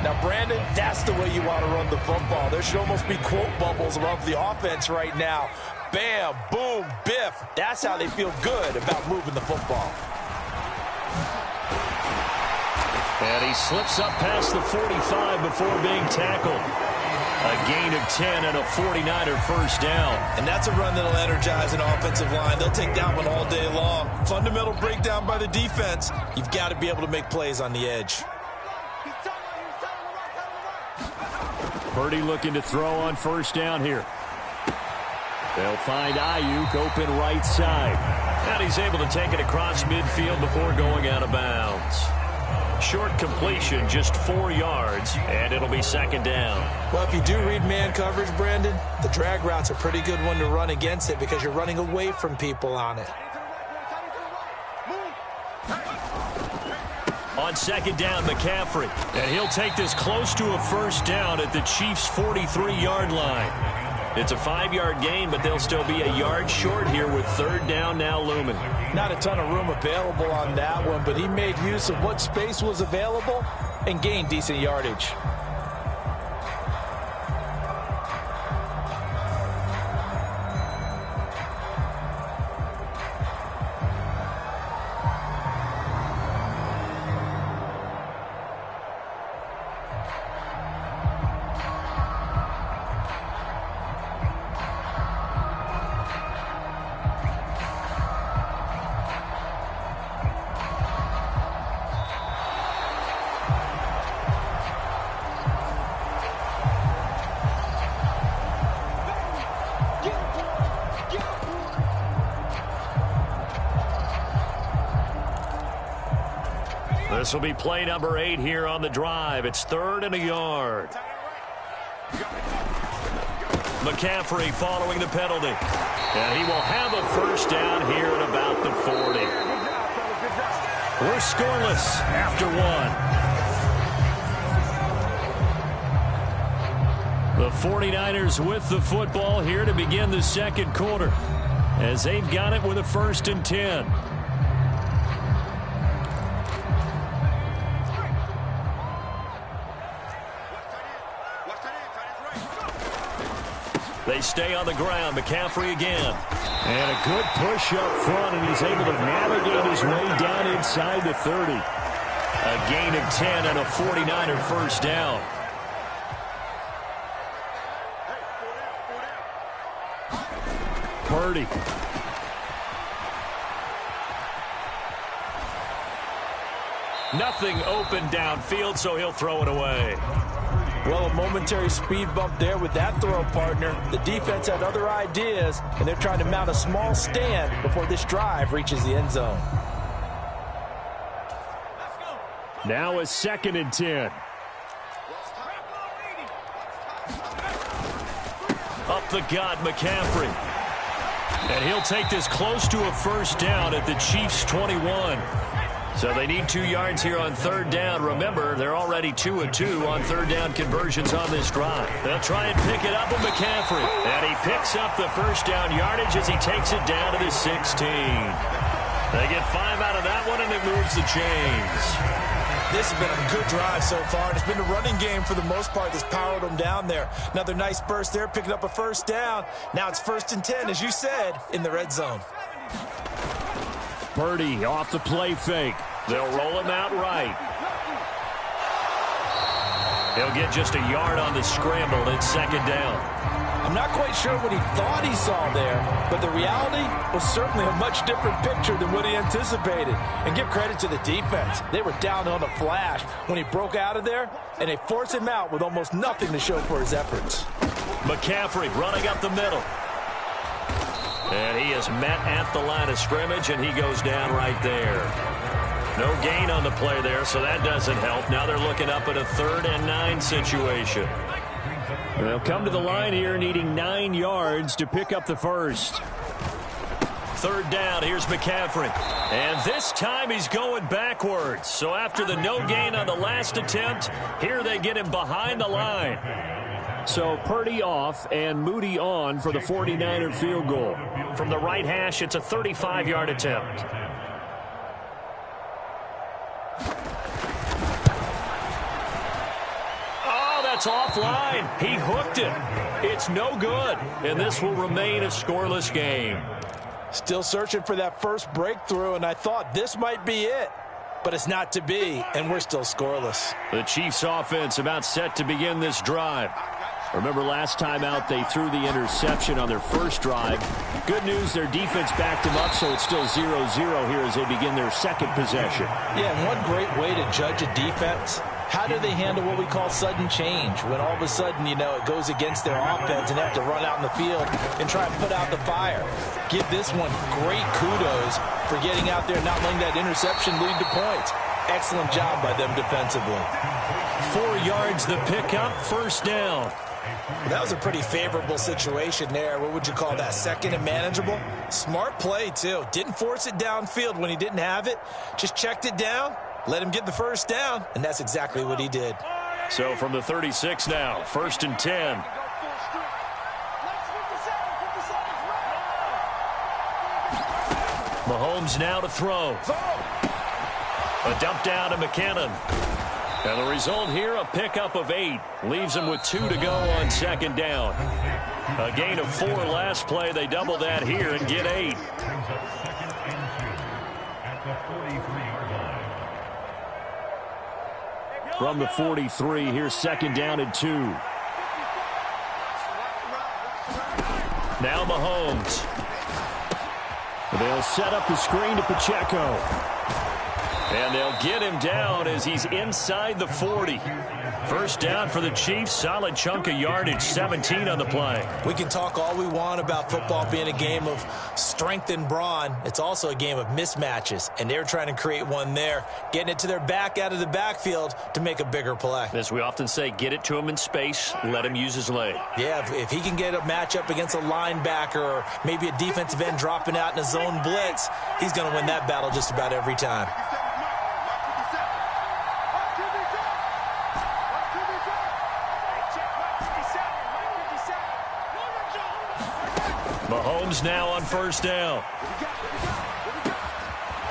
Now, Brandon, that's the way you want to run the football. There should almost be quote bubbles above the offense right now. Bam, boom, biff. That's how they feel good about moving the football. And he slips up past the 45 before being tackled. A gain of 10 and a 49er first down. And that's a run that'll energize an offensive line. They'll take that one all day long. Fundamental breakdown by the defense. You've got to be able to make plays on the edge. Purdy looking to throw on first down here. They'll find Ayuk open right side. And he's able to take it across midfield before going out of bounds. Short completion, just 4 yards, and it'll be 2nd down. Well, if you do read man coverage, Brandon, the drag route's a pretty good one to run against it because you're running away from people on it. On 2nd down, McCaffrey. And he'll take this close to a first down at the Chiefs' 43-yard line. It's a 5-yard gain, but they'll still be a yard short here with third down now looming. Not a ton of room available on that one, but he made use of what space was available and gained decent yardage. This will be play number 8 here on the drive. It's 3rd and a yard. McCaffrey following the penalty. And he will have a first down here at about the 40. We're scoreless after 1. The 49ers with the football here to begin the second quarter, as they've got it with a 1st and 10. They stay on the ground. McCaffrey again. And a good push up front, and he's able to navigate his way down inside the 30. A gain of 10 and a 49er first down. Purdy. Nothing open downfield, so he'll throw it away. Well, a momentary speed bump there with that throw, partner. The defense had other ideas, and they're trying to mount a small stand before this drive reaches the end zone. Now a 2nd and 10. Up the gut, McCaffrey. And he'll take this close to a first down at the Chiefs' 21. So they need 2 yards here on 3rd down. Remember, they're already 2 of 2 on 3rd down conversions on this drive. They'll try and pick it up with McCaffrey. And he picks up the first down yardage as he takes it down to the 16. They get 5 out of that one, and it moves the chains. This has been a good drive so far. It's been the running game for the most part that's powered them down there. Another nice burst there, picking up a first down. Now it's 1st and 10, as you said, in the red zone. Purdy off the play fake. They'll roll him out right. He'll get just a yard on the scramble. It's second down. I'm not quite sure what he thought he saw there, but the reality was certainly a much different picture than what he anticipated. And give credit to the defense. They were down on the flash when he broke out of there, and they forced him out with almost nothing to show for his efforts. McCaffrey running up the middle. And he is met at the line of scrimmage, and he goes down right there. No gain on the play there, so that doesn't help. Now they're looking up at a 3rd and 9 situation. And they'll come to the line here needing 9 yards to pick up the first. 3rd down, here's McCaffrey. And this time he's going backwards. So after the no gain on the last attempt, here they get him behind the line. So Purdy off and Moody on for the 49er field goal. From the right hash, it's a 35-yard attempt. That's offline. He hooked it. It's no good. And this will remain a scoreless game. Still searching for that first breakthrough, and I thought this might be it. But it's not to be, and we're still scoreless. The Chiefs offense about set to begin this drive. Remember last time out they threw the interception on their first drive. Good news, their defense backed them up, so it's still 0-0 here as they begin their second possession. Yeah, and one great way to judge a defense, how do they handle what we call sudden change? When all of a sudden, you know, it goes against their offense and they have to run out in the field and try and put out the fire. Give this one great kudos for getting out there and not letting that interception lead to points. Excellent job by them defensively. 4 yards the pickup, first down. That was a pretty favorable situation there. What would you call that? Second and manageable? Smart play, too. Didn't force it downfield when he didn't have it. Just checked it down, let him get the first down, and that's exactly what he did. So from the 36 now, 1st and 10. Mahomes now to throw. A dump down to McKinnon. And the result here, a pickup of 8. Leaves him with 2 to go on second down. A gain of 4 last play. They double that here and get 8. From the 43, here's second down and 2. Now Mahomes. They'll set up the screen to Pacheco. And they'll get him down as he's inside the 40. First down for the Chiefs. Solid chunk of yardage, 17 on the play. We can talk all we want about football being a game of strength and brawn. It's also a game of mismatches, and they're trying to create one there, getting it to their back out of the backfield to make a bigger play. As we often say, get it to him in space, let him use his leg. Yeah, if he can get a matchup against a linebacker or maybe a defensive end dropping out in a zone blitz, he's going to win that battle just about every time. Mahomes now on first down.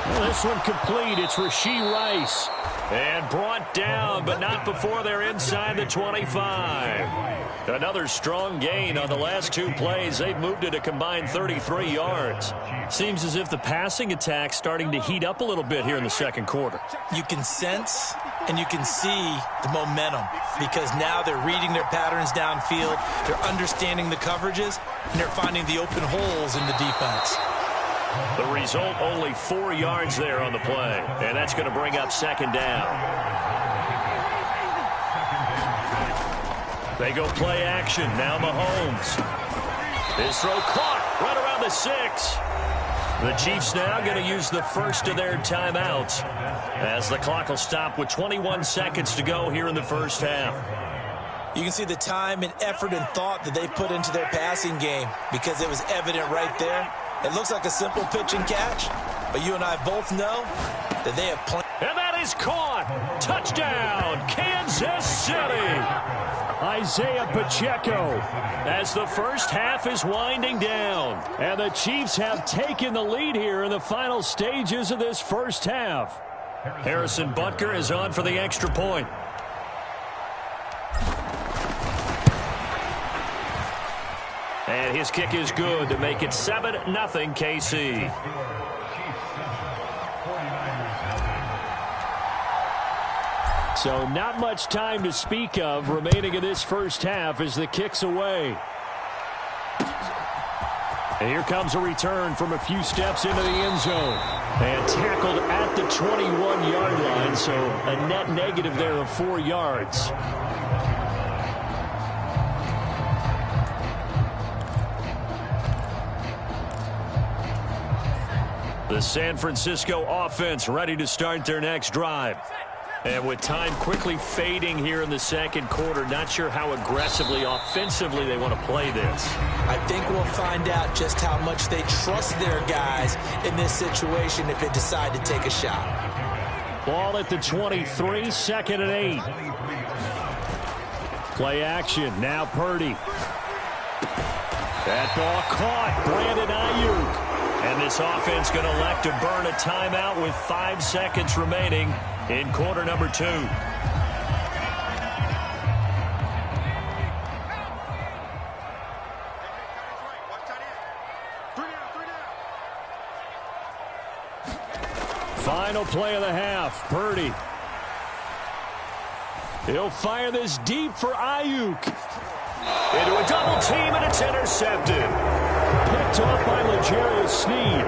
Well, this one complete. It's Rashee Rice. And brought down, but not before they're inside the 25. Another strong gain on the last 2 plays. They've moved it a combined 33 yards. Seems as if the passing attack's starting to heat up a little bit here in the second quarter. You can sense and you can see the momentum because now they're reading their patterns downfield, they're understanding the coverages, and they're finding the open holes in the defense. The result, only 4 yards there on the play, and that's going to bring up second down. They go play action. Now Mahomes. His throw caught right around the 6. The Chiefs now going to use the first of their timeouts as the clock will stop with 21 seconds to go here in the first half. You can see the time and effort and thought that they put into their passing game because it was evident right there. It looks like a simple pitch and catch, but you and I both know that they have plenty. And that is caught. Touchdown, Kansas City. Isaiah Pacheco. As the first half is winding down. And the Chiefs have taken the lead here in the final stages of this first half. Harrison Butker is on for the extra point. And his kick is good to make it 7-0 KC. So not much time to speak of remaining in this first half as the kick's away. And here comes a return from a few steps into the end zone. And tackled at the 21-yard line, so a net negative there of 4 yards. The San Francisco offense ready to start their next drive. And with time quickly fading here in the second quarter, not sure how aggressively, offensively they want to play this. I think we'll find out just how much they trust their guys in this situation if they decide to take a shot. Ball at the 23, 2nd and 8. Play action, now Purdy. That ball caught, Brandon Ayuk. And this offense going to elect to burn a timeout with 5 seconds remaining in quarter number 2. Final play of the half, Purdy. He'll fire this deep for Ayuk. Into a double team, and it's intercepted. Picked off by L'Jarius Sneed.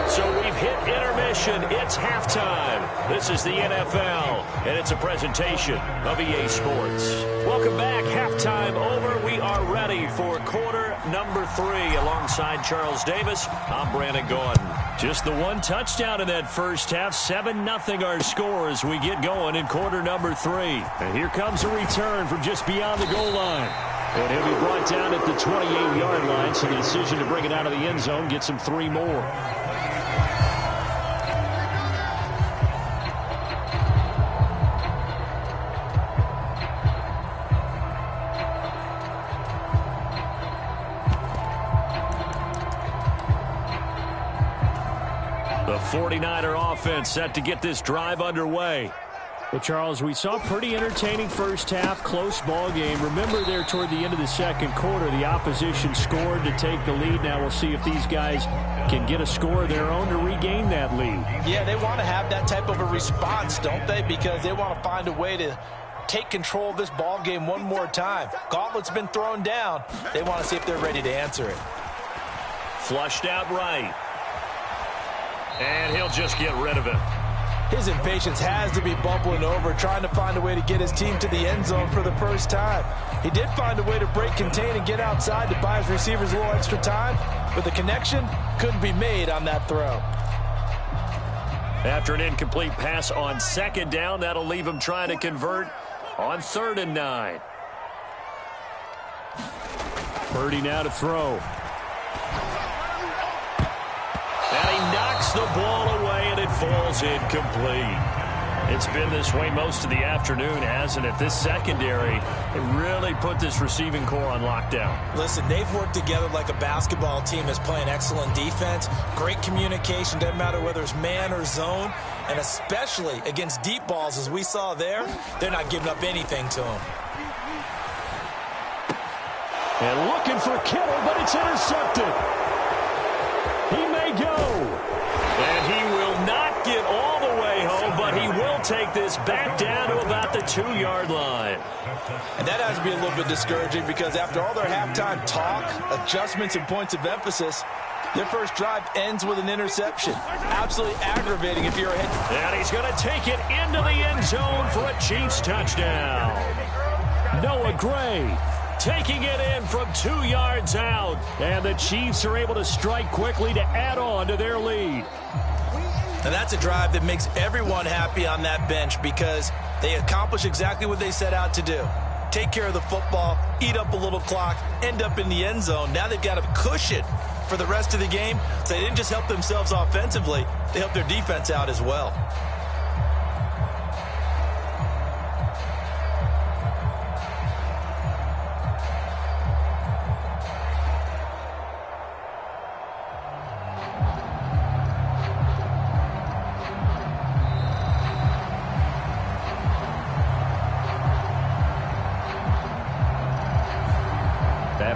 So we've hit intermission. It's halftime. This is the NFL, and it's a presentation of EA Sports. Welcome back. Halftime over. We are ready for quarter number 3. Alongside Charles Davis, I'm Brandon Gordon. Just the one touchdown in that first half. 7-0 our score as we get going in quarter number 3. And here comes a return from just beyond the goal line. And he'll be brought down at the 28-yard line, so the decision to bring it out of the end zone gets him 3 more. The 49er offense set to get this drive underway. Well, Charles, we saw a pretty entertaining first half, close ball game. Remember there toward the end of the second quarter, the opposition scored to take the lead. Now we'll see if these guys can get a score of their own to regain that lead. Yeah, they want to have that type of a response, don't they? Because they want to find a way to take control of this ball game one more time. Gauntlet's been thrown down. They want to see if they're ready to answer it. Flushed out right. And he'll just get rid of it. His impatience has to be bubbling over, trying to find a way to get his team to the end zone for the first time. He did find a way to break contain and get outside to buy his receivers a little extra time, but the connection couldn't be made on that throw. After an incomplete pass on 2nd down, that'll leave him trying to convert on 3rd and 9. Purdy now to throw. And he knocks the ball away, and it falls incomplete. It's been this way most of the afternoon, hasn't it? This secondary really put this receiving core on lockdown. Listen, they've worked together like a basketball team that's playing excellent defense. Great communication, doesn't matter whether it's man or zone. And especially against deep balls, as we saw there, they're not giving up anything to them. And looking for Kittle, but it's intercepted. He may go. And he will not get all the way home, but he will take this back down to about the 2-yard line. And that has to be a little bit discouraging because after all their halftime talk, adjustments, and points of emphasis, their first drive ends with an interception. Absolutely aggravating if you're a head. And he's going to take it into the end zone for a Chiefs touchdown. Noah Gray taking it in from 2 yards out. And the Chiefs are able to strike quickly to add on to their lead. And that's a drive that makes everyone happy on that bench because they accomplish exactly what they set out to do. Take care of the football, eat up a little clock, end up in the end zone. Now they've got a cushion for the rest of the game. So they didn't just help themselves offensively, they helped their defense out as well.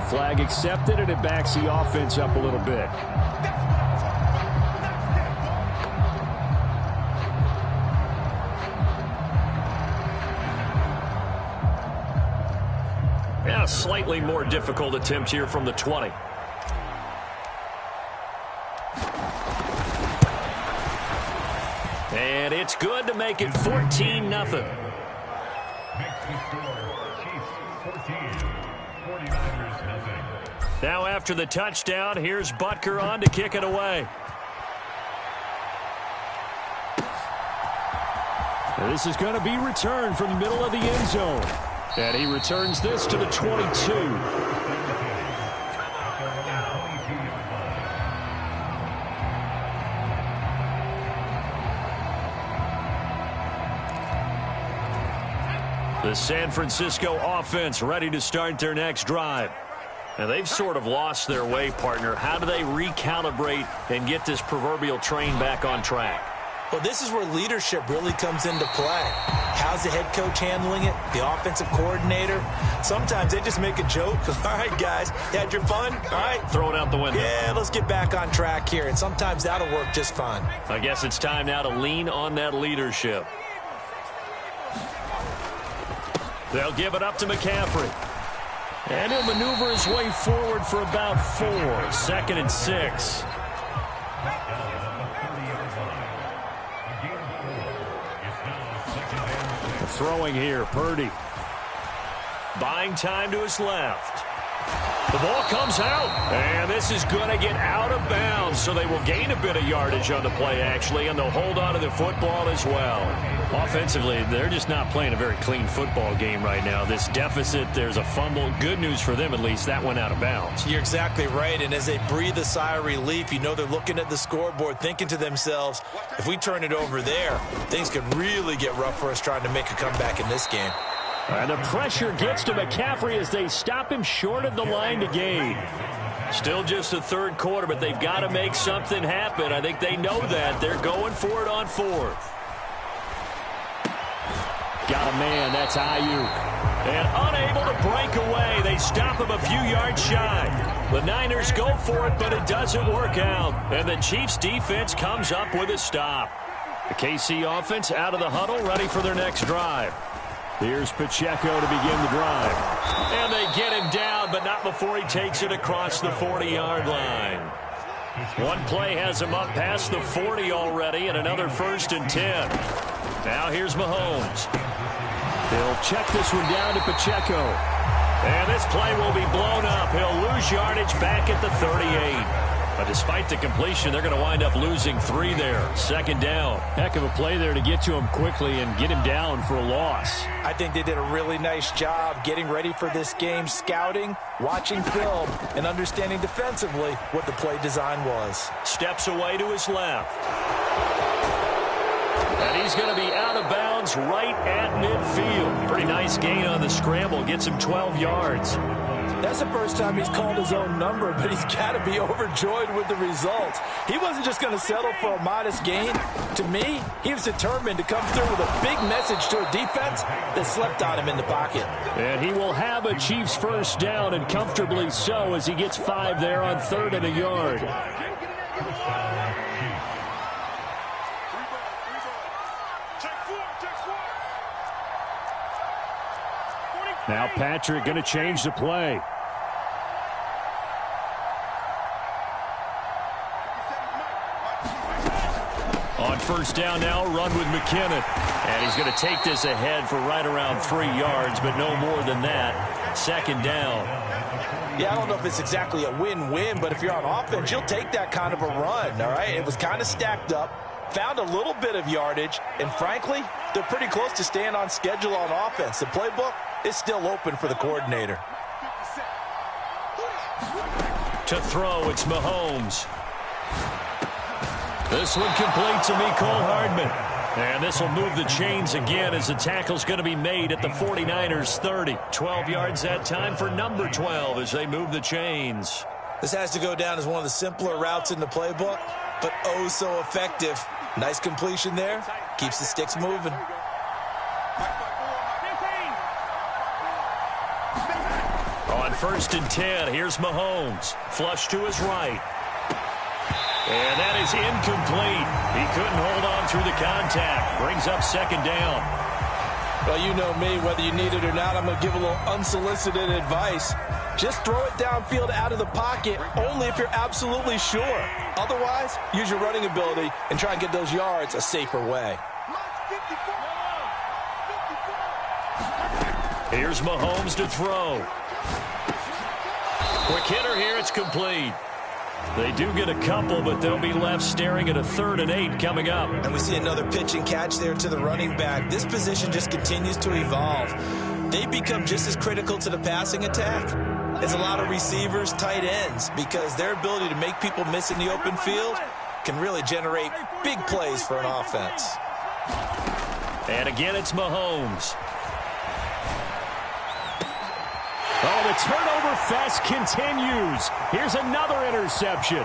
Flag accepted, and it backs the offense up a little bit. slightly more difficult attempt here from the 20. And it's good to make it 14-0. Now after the touchdown, here's Butker on to kick it away. This is going to be returned from the middle of the end zone. And he returns this to the 22. The San Francisco offense ready to start their next drive. Now, they've sort of lost their way, partner. How do they recalibrate and get this proverbial train back on track? Well, this is where leadership really comes into play. How's the head coach handling it? The offensive coordinator? Sometimes they just make a joke. All right, guys, you had your fun? All right. Throw it out the window. Yeah, let's get back on track here. And sometimes that'll work just fine. I guess it's time now to lean on that leadership. They'll give it up to McCaffrey. And he'll maneuver his way forward for about 4. 2nd and 6. Throwing here, Purdy. Buying time to his left. The ball comes out, and this is going to get out of bounds, so they will gain a bit of yardage on the play, actually, and they'll hold on to the football as well. Offensively, they're just not playing a very clean football game right now. This deficit, there's a fumble. Good news for them, at least. That went out of bounds. You're exactly right, and as they breathe a sigh of relief, you know they're looking at the scoreboard, thinking to themselves, if we turn it over there, things could really get rough for us trying to make a comeback in this game. And the pressure gets to McCaffrey as they stop him short of the line to gain. Still just the third quarter, but they've got to make something happen. I think they know that. They're going for it on 4th. Got a man, that's Ayuk. And unable to break away. They stop him a few yards shy. The Niners go for it, but it doesn't work out. And the Chiefs defense comes up with a stop. The KC offense out of the huddle, ready for their next drive. Here's Pacheco to begin the drive. And they get him down, but not before he takes it across the 40-yard line. One play has him up past the 40 already, and another 1st and 10. Now here's Mahomes. They'll check this one down to Pacheco. And this play will be blown up. He'll lose yardage back at the 38. But despite the completion, they're going to wind up losing 3 there. 2nd down. Heck of a play there to get to him quickly and get him down for a loss. I think they did a really nice job getting ready for this game, scouting, watching film, and understanding defensively what the play design was. Steps away to his left. And he's going to be out of bounds right at midfield. Pretty nice gain on the scramble. Gets him 12 yards. That's the first time he's called his own number, but he's got to be overjoyed with the results. He wasn't just going to settle for a modest gain. To me, he was determined to come through with a big message to a defense that slept on him in the pocket. And he will have a Chiefs first down, and comfortably so, as he gets 5 there on 3rd and a yard. Now Patrick going to change the play. On 1st down now, run with McKinnon. And he's going to take this ahead for right around 3 yards, but no more than that. 2nd down. Yeah, I don't know if it's exactly a win-win, but if you're on offense, you'll take that kind of a run, all right? It was kind of stacked up, found a little bit of yardage, and frankly, they're pretty close to staying on schedule on offense. The playbook is still open for the coordinator. To throw, it's Mahomes. This one complete to Mecole Hardman. And this will move the chains again as the tackle's going to be made at the 49ers 30. 12 yards that time for number 12 as they move the chains. This has to go down as one of the simpler routes in the playbook, but oh so effective. Nice completion there. Keeps the sticks moving. On 1st and 10, here's Mahomes. Flush to his right. And that is incomplete. He couldn't hold on through the contact. Brings up 2nd down. Well, you know me, whether you need it or not, I'm going to give a little unsolicited advice. Just throw it downfield out of the pocket, only if you're absolutely sure. Otherwise, use your running ability and try and get those yards a safer way. Here's Mahomes to throw. Quick hitter here, it's complete. They do get a couple, but they'll be left staring at a 3rd and 8 coming up. And we see another pitch and catch there to the running back. This position just continues to evolve. They become just as critical to the passing attack as a lot of receivers, tight ends, because their ability to make people miss in the open field can really generate big plays for an offense. And again, it's Mahomes. Oh, the turnover fest continues. Here's another interception.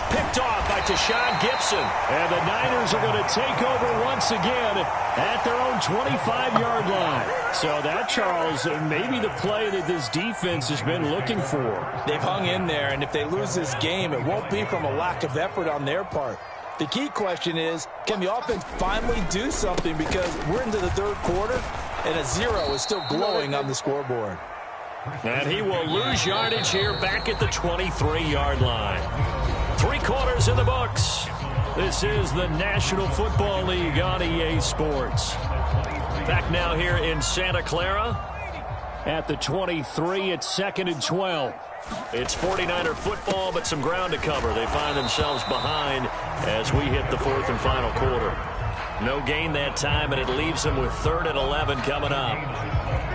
Picked off by Tashawn Gibson. And the Niners are going to take over once again at their own 25-yard line. So that, Charles, may be the play that this defense has been looking for. They've hung in there, and if they lose this game, it won't be from a lack of effort on their part. The key question is, can the offense finally do something, because we're into the 3rd quarter, and a 0 is still glowing on the scoreboard. And he will lose yardage here back at the 23-yard line. 3 quarters in the books. This is the National Football League on EA Sports. Back now here in Santa Clara. At the 23, it's 2nd and 12. It's 49er football, but some ground to cover. They find themselves behind as we hit the 4th and final quarter. No gain that time, and it leaves them with 3rd and 11 coming up.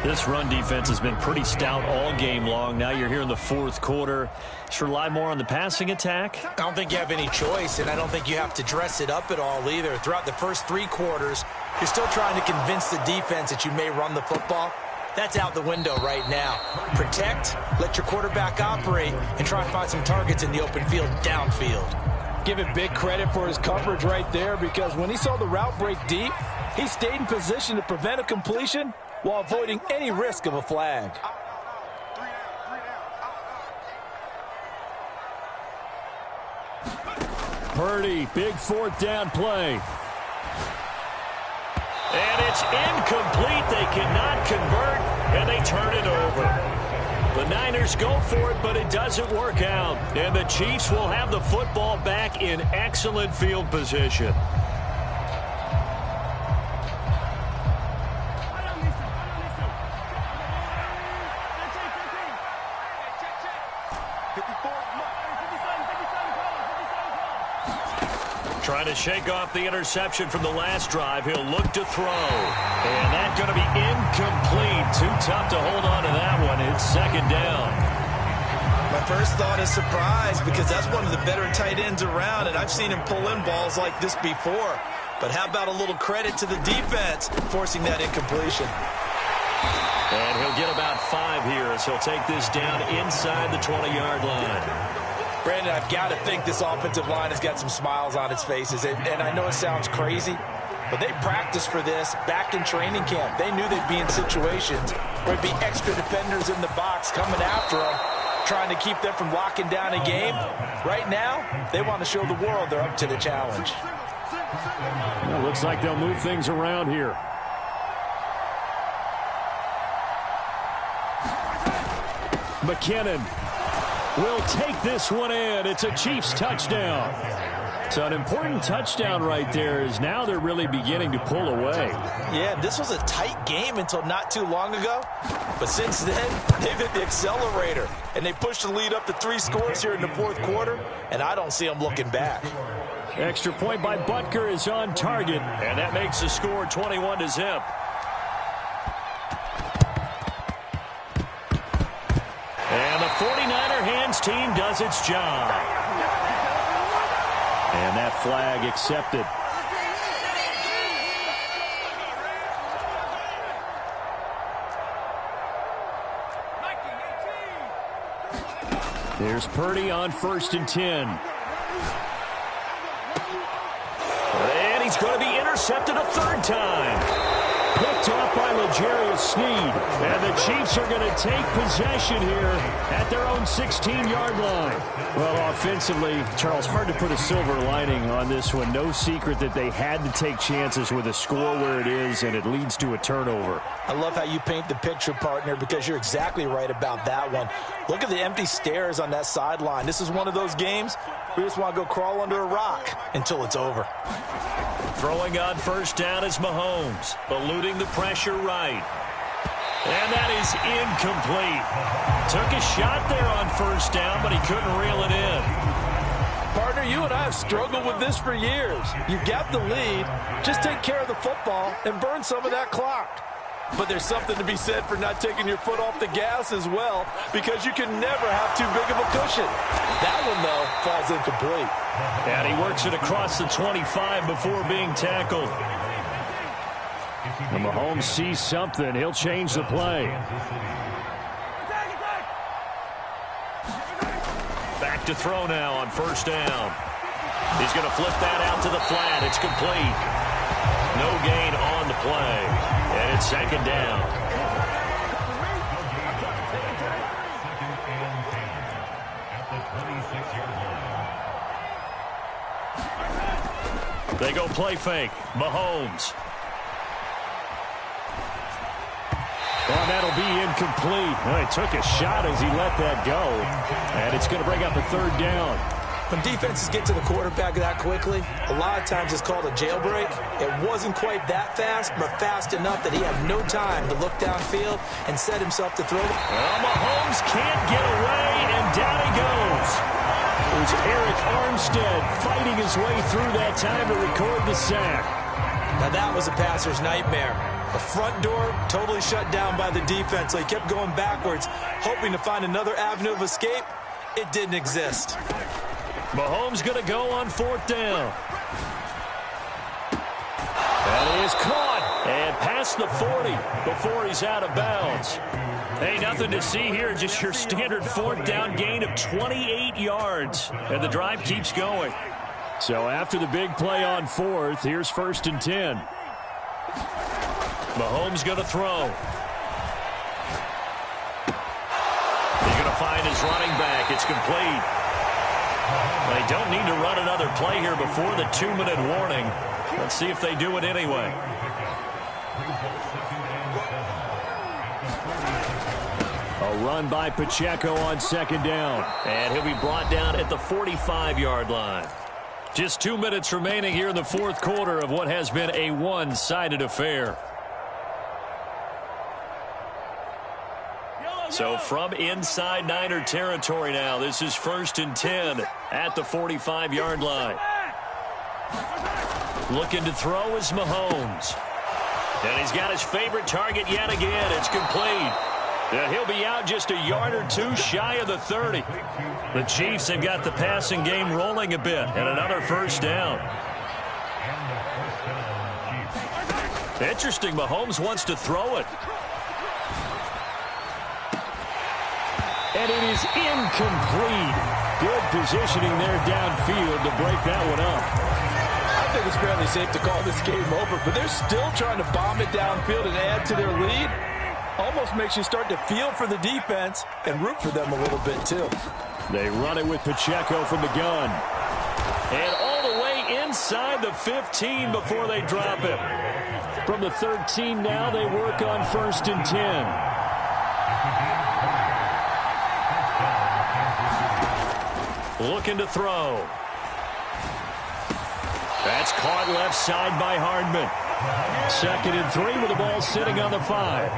This run defense has been pretty stout all game long. Now you're here in the 4th quarter. Just rely more on the passing attack. I don't think you have any choice, and I don't think you have to dress it up at all either. Throughout the first 3 quarters, you're still trying to convince the defense that you may run the football. That's out the window right now. Protect, let your quarterback operate, and try and find some targets in the open field downfield. Give it big credit for his coverage right there, because when he saw the route break deep, he stayed in position to prevent a completion while avoiding any risk of a flag. Purdy, big 4th down play. And it's incomplete. They cannot convert, and they turn it over. The Niners go for it, but it doesn't work out. And the Chiefs will have the football back in excellent field position. Trying to shake off the interception from the last drive. He'll look to throw. And that's going to be incomplete. Too tough to hold on to that one. It's 2nd down. My first thought is surprise, because that's one of the better tight ends around, and I've seen him pull in balls like this before. But how about a little credit to the defense forcing that incompletion? And he'll get about 5 here as he'll take this down inside the 20-yard line. Brandon, I've got to think this offensive line has got some smiles on its faces. And I know it sounds crazy, but they practiced for this back in training camp. They knew they'd be in situations where there'd be extra defenders in the box coming after them, trying to keep them from locking down a game. Right now, they want to show the world they're up to the challenge. Well, looks like they'll move things around here. McKinnon will take this one in. It's a Chiefs touchdown. So an important touchdown right there, is now they're really beginning to pull away. Yeah, this was a tight game until not too long ago. But since then, they've hit the accelerator. And they pushed the lead up to 3 scores here in the 4th quarter. And I don't see them looking back. Extra point by Butker is on target. And that makes the score 21-0. And the 49er hands team does its job. And that flag accepted. There's Purdy on 1st and 10. And he's going to be intercepted a 3rd time. Picked picked off by L'Jarius Sneed. And the Chiefs are going to take possession here at their own 16-yard line. Well, offensively, Charles, hard to put a silver lining on this one. No secret that they had to take chances with a score where it is, and it leads to a turnover. I love how you paint the picture, partner, because you're exactly right about that one. Look at the empty stares on that sideline. This is one of those games we just want to go crawl under a rock until it's over. Throwing on first down is Mahomes, eluding the pressure right. And that is incomplete. Took a shot there on first down, but he couldn't reel it in. Partner, you and I have struggled with this for years. You've got the lead. Just take care of the football and burn some of that clock. But there's something to be said for not taking your foot off the gas as well, because you can never have too big of a cushion. That one, though, falls incomplete. And he works it across the 25 before being tackled. When Mahomes sees something, he'll change the play. Back to throw now on first down. He's going to flip that out to the flat. It's complete. No gain on the play. And it's second down. They go play fake. Mahomes. Well, that'll be incomplete. Well, he took a shot as he let that go. And it's going to bring up a third down. When defenses get to the quarterback that quickly, a lot of times it's called a jailbreak. It wasn't quite that fast, but fast enough that he had no time to look downfield and set himself to throw. Well, Mahomes can't get away, and down he goes. It was Eric Armstead fighting his way through that time to record the sack. Now that was a passer's nightmare. The front door totally shut down by the defense, so he kept going backwards, hoping to find another avenue of escape. It didn't exist. Mahomes going to go on fourth down. That is caught and past the 40 before he's out of bounds. Hey, nothing to see here, just your standard fourth down gain of 28 yards. And the drive keeps going. So after the big play on fourth, here's first and 10. Mahomes going to throw. He's going to find his running back. It's complete. They don't need to run another play here before the 2-minute warning. Let's see if they do it anyway. A run by Pacheco on second down. And he'll be brought down at the 45-yard line. Just 2 minutes remaining here in the fourth quarter of what has been a one-sided affair. So from inside Niner territory now, this is first and 10 at the 45-yard line. Looking to throw is Mahomes. And he's got his favorite target yet again. It's complete. And he'll be out just a yard or two shy of the 30. The Chiefs have got the passing game rolling a bit, and another first down. Interesting, Mahomes wants to throw it. And it is incomplete. Good positioning there downfield to break that one up. I think it's fairly safe to call this game over, but they're still trying to bomb it downfield and add to their lead. Almost makes you start to feel for the defense and root for them a little bit, too. They run it with Pacheco from the gun. And all the way inside the 15 before they drop it. From the 13 now, they work on first and 10. Looking to throw. That's caught left side by Hardman. 2nd and 3 with the ball sitting on the 5.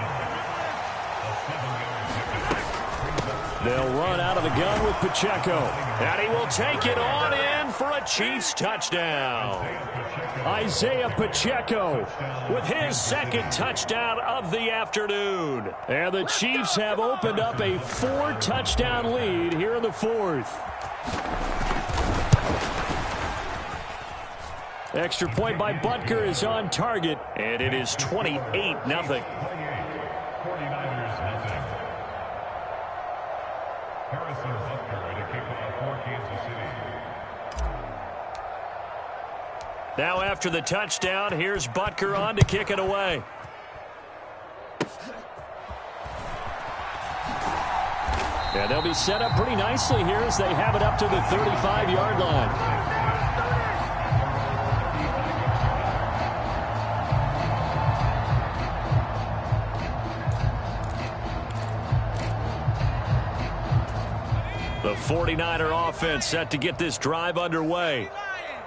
They'll run out of the gun with Pacheco. And he will take it on in for a Chiefs touchdown. Isaiah Pacheco with his second touchdown of the afternoon. And the Chiefs have opened up a 4-touchdown lead here in the fourth. Extra point by Butker is on target. And it is 28-0. Now after the touchdown, here's Butker on to kick it away. And they'll be set up pretty nicely here as they have it up to the 35-yard line. The 49er offense set to get this drive underway.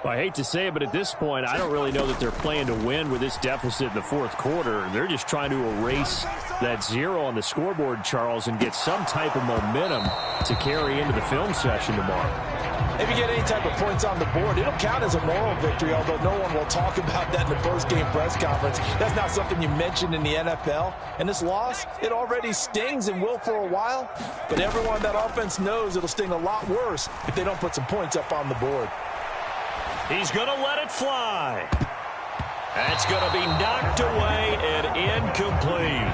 Well, I hate to say it, but at this point, I don't really know that they're playing to win with this deficit in the fourth quarter. They're just trying to erase that 0 on the scoreboard, Charles, and get some type of momentum to carry into the film session tomorrow. If you get any type of points on the board, it'll count as a moral victory, although no one will talk about that in the post-game press conference. That's not something you mentioned in the NFL. And this loss, it already stings and will for a while, but everyone that offense knows it'll sting a lot worse if they don't put some points up on the board. He's going to let it fly. That's going to be knocked away and incomplete.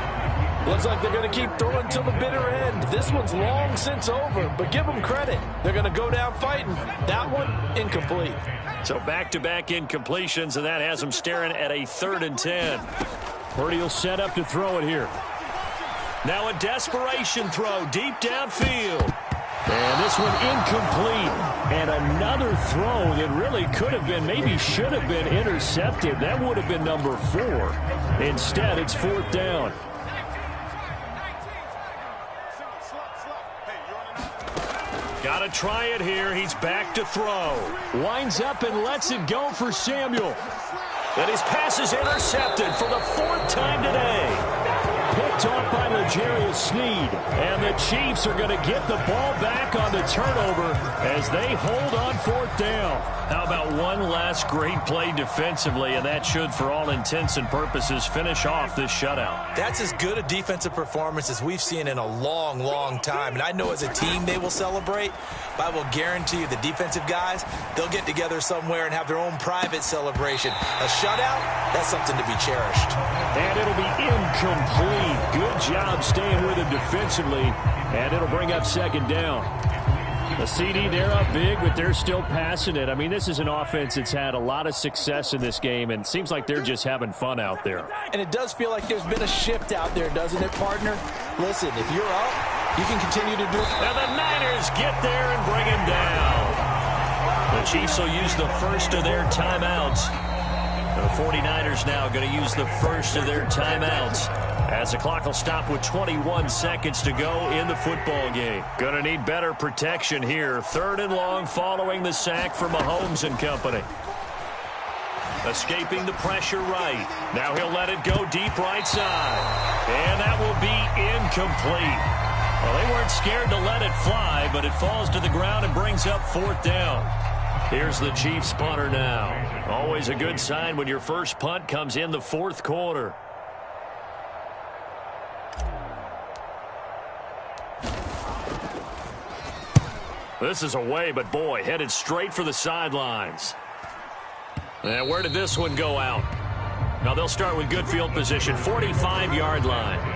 Looks like they're going to keep throwing till the bitter end. This one's long since over, but give them credit. They're going to go down fighting. That one, incomplete. So back-to-back incompletions, and that has them staring at a 3rd and 10. Purdy will set up to throw it here. Now a desperation throw deep downfield. And this one incomplete. And another throw that really could have been, maybe should have been intercepted. That would have been number 4. Instead, it's 4th down. Got to try it here. He's back to throw. Winds up and lets it go for Samuel. And his pass is intercepted for the 4th time today. Picked off by L'Jarius Sneed. And the Chiefs are going to get the ball back on the turnover as they hold on 4th down. How about one last great play defensively, and that should, for all intents and purposes, finish off this shutout. That's as good a defensive performance as we've seen in a long, long time. And I know as a team they will celebrate, but I will guarantee you the defensive guys, they'll get together somewhere and have their own private celebration. A shutout, that's something to be cherished. And it'll be incomplete. Good job staying with him defensively, and it'll bring up 2nd down. The CD, they're up big, but they're still passing it. I mean, this is an offense that's had a lot of success in this game, and it seems like they're just having fun out there. And it does feel like there's been a shift out there, doesn't it, partner? Listen, if you're up, you can continue to do it. And the Niners get there and bring him down. The Chiefs will use the first of their timeouts. The 49ers now going to use the first of their timeouts, as the clock will stop with 21 seconds to go in the football game. Going to need better protection here. 3rd and long following the sack from Mahomes and company. Escaping the pressure right. Now he'll let it go deep right side. And that will be incomplete. Well, they weren't scared to let it fly, but it falls to the ground and brings up 4th down. Here's the Chiefs punter now. Always a good sign when your first punt comes in the 4th quarter. This is away, but boy, headed straight for the sidelines. And where did this one go out? Now they'll start with good field position, 45-yard line.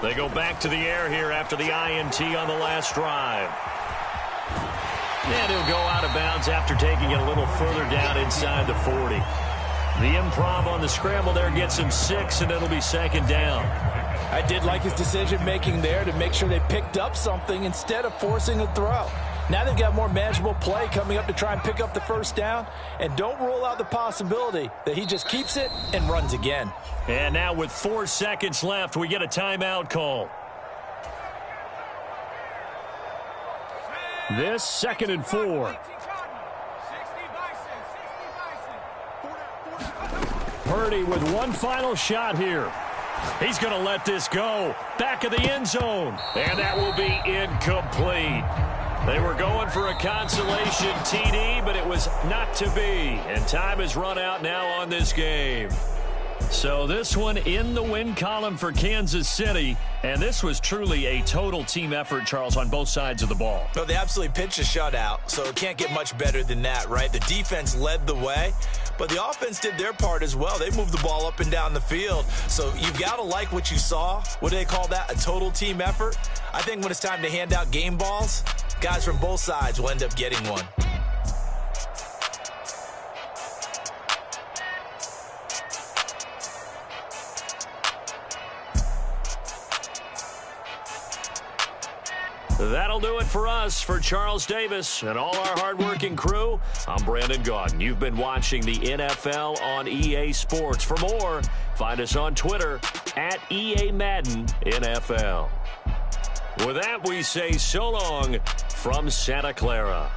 They go back to the air here after the INT on the last drive. And he'll go out of bounds after taking it a little further down inside the 40. The improv on the scramble there gets him 6, and it'll be 2nd down. I did like his decision-making there to make sure they picked up something instead of forcing a throw. Now they've got more manageable play coming up to try and pick up the 1st down. And don't rule out the possibility that he just keeps it and runs again. And now with 4 seconds left, we get a timeout call. This 2nd and 4. Purdy with one final shot here. He's going to let this go. Back of the end zone. And that will be incomplete. They were going for a consolation TD, but it was not to be. And time has run out now on this game. So this one in the win column for Kansas City. And this was truly a total team effort, Charles, on both sides of the ball. No, they absolutely pitched a shutout, so it can't get much better than that, right? The defense led the way, but the offense did their part as well. They moved the ball up and down the field. So you've got to like what you saw. What do they call that? A total team effort? I think when it's time to hand out game balls, Guys from both sides will end up getting one. That'll do it for us. For Charles Davis and all our hardworking crew, I'm Brandon Gaudin. You've been watching the NFL on EA Sports. For more, find us on Twitter at EA Madden NFL. With that, we say so long from Santa Clara.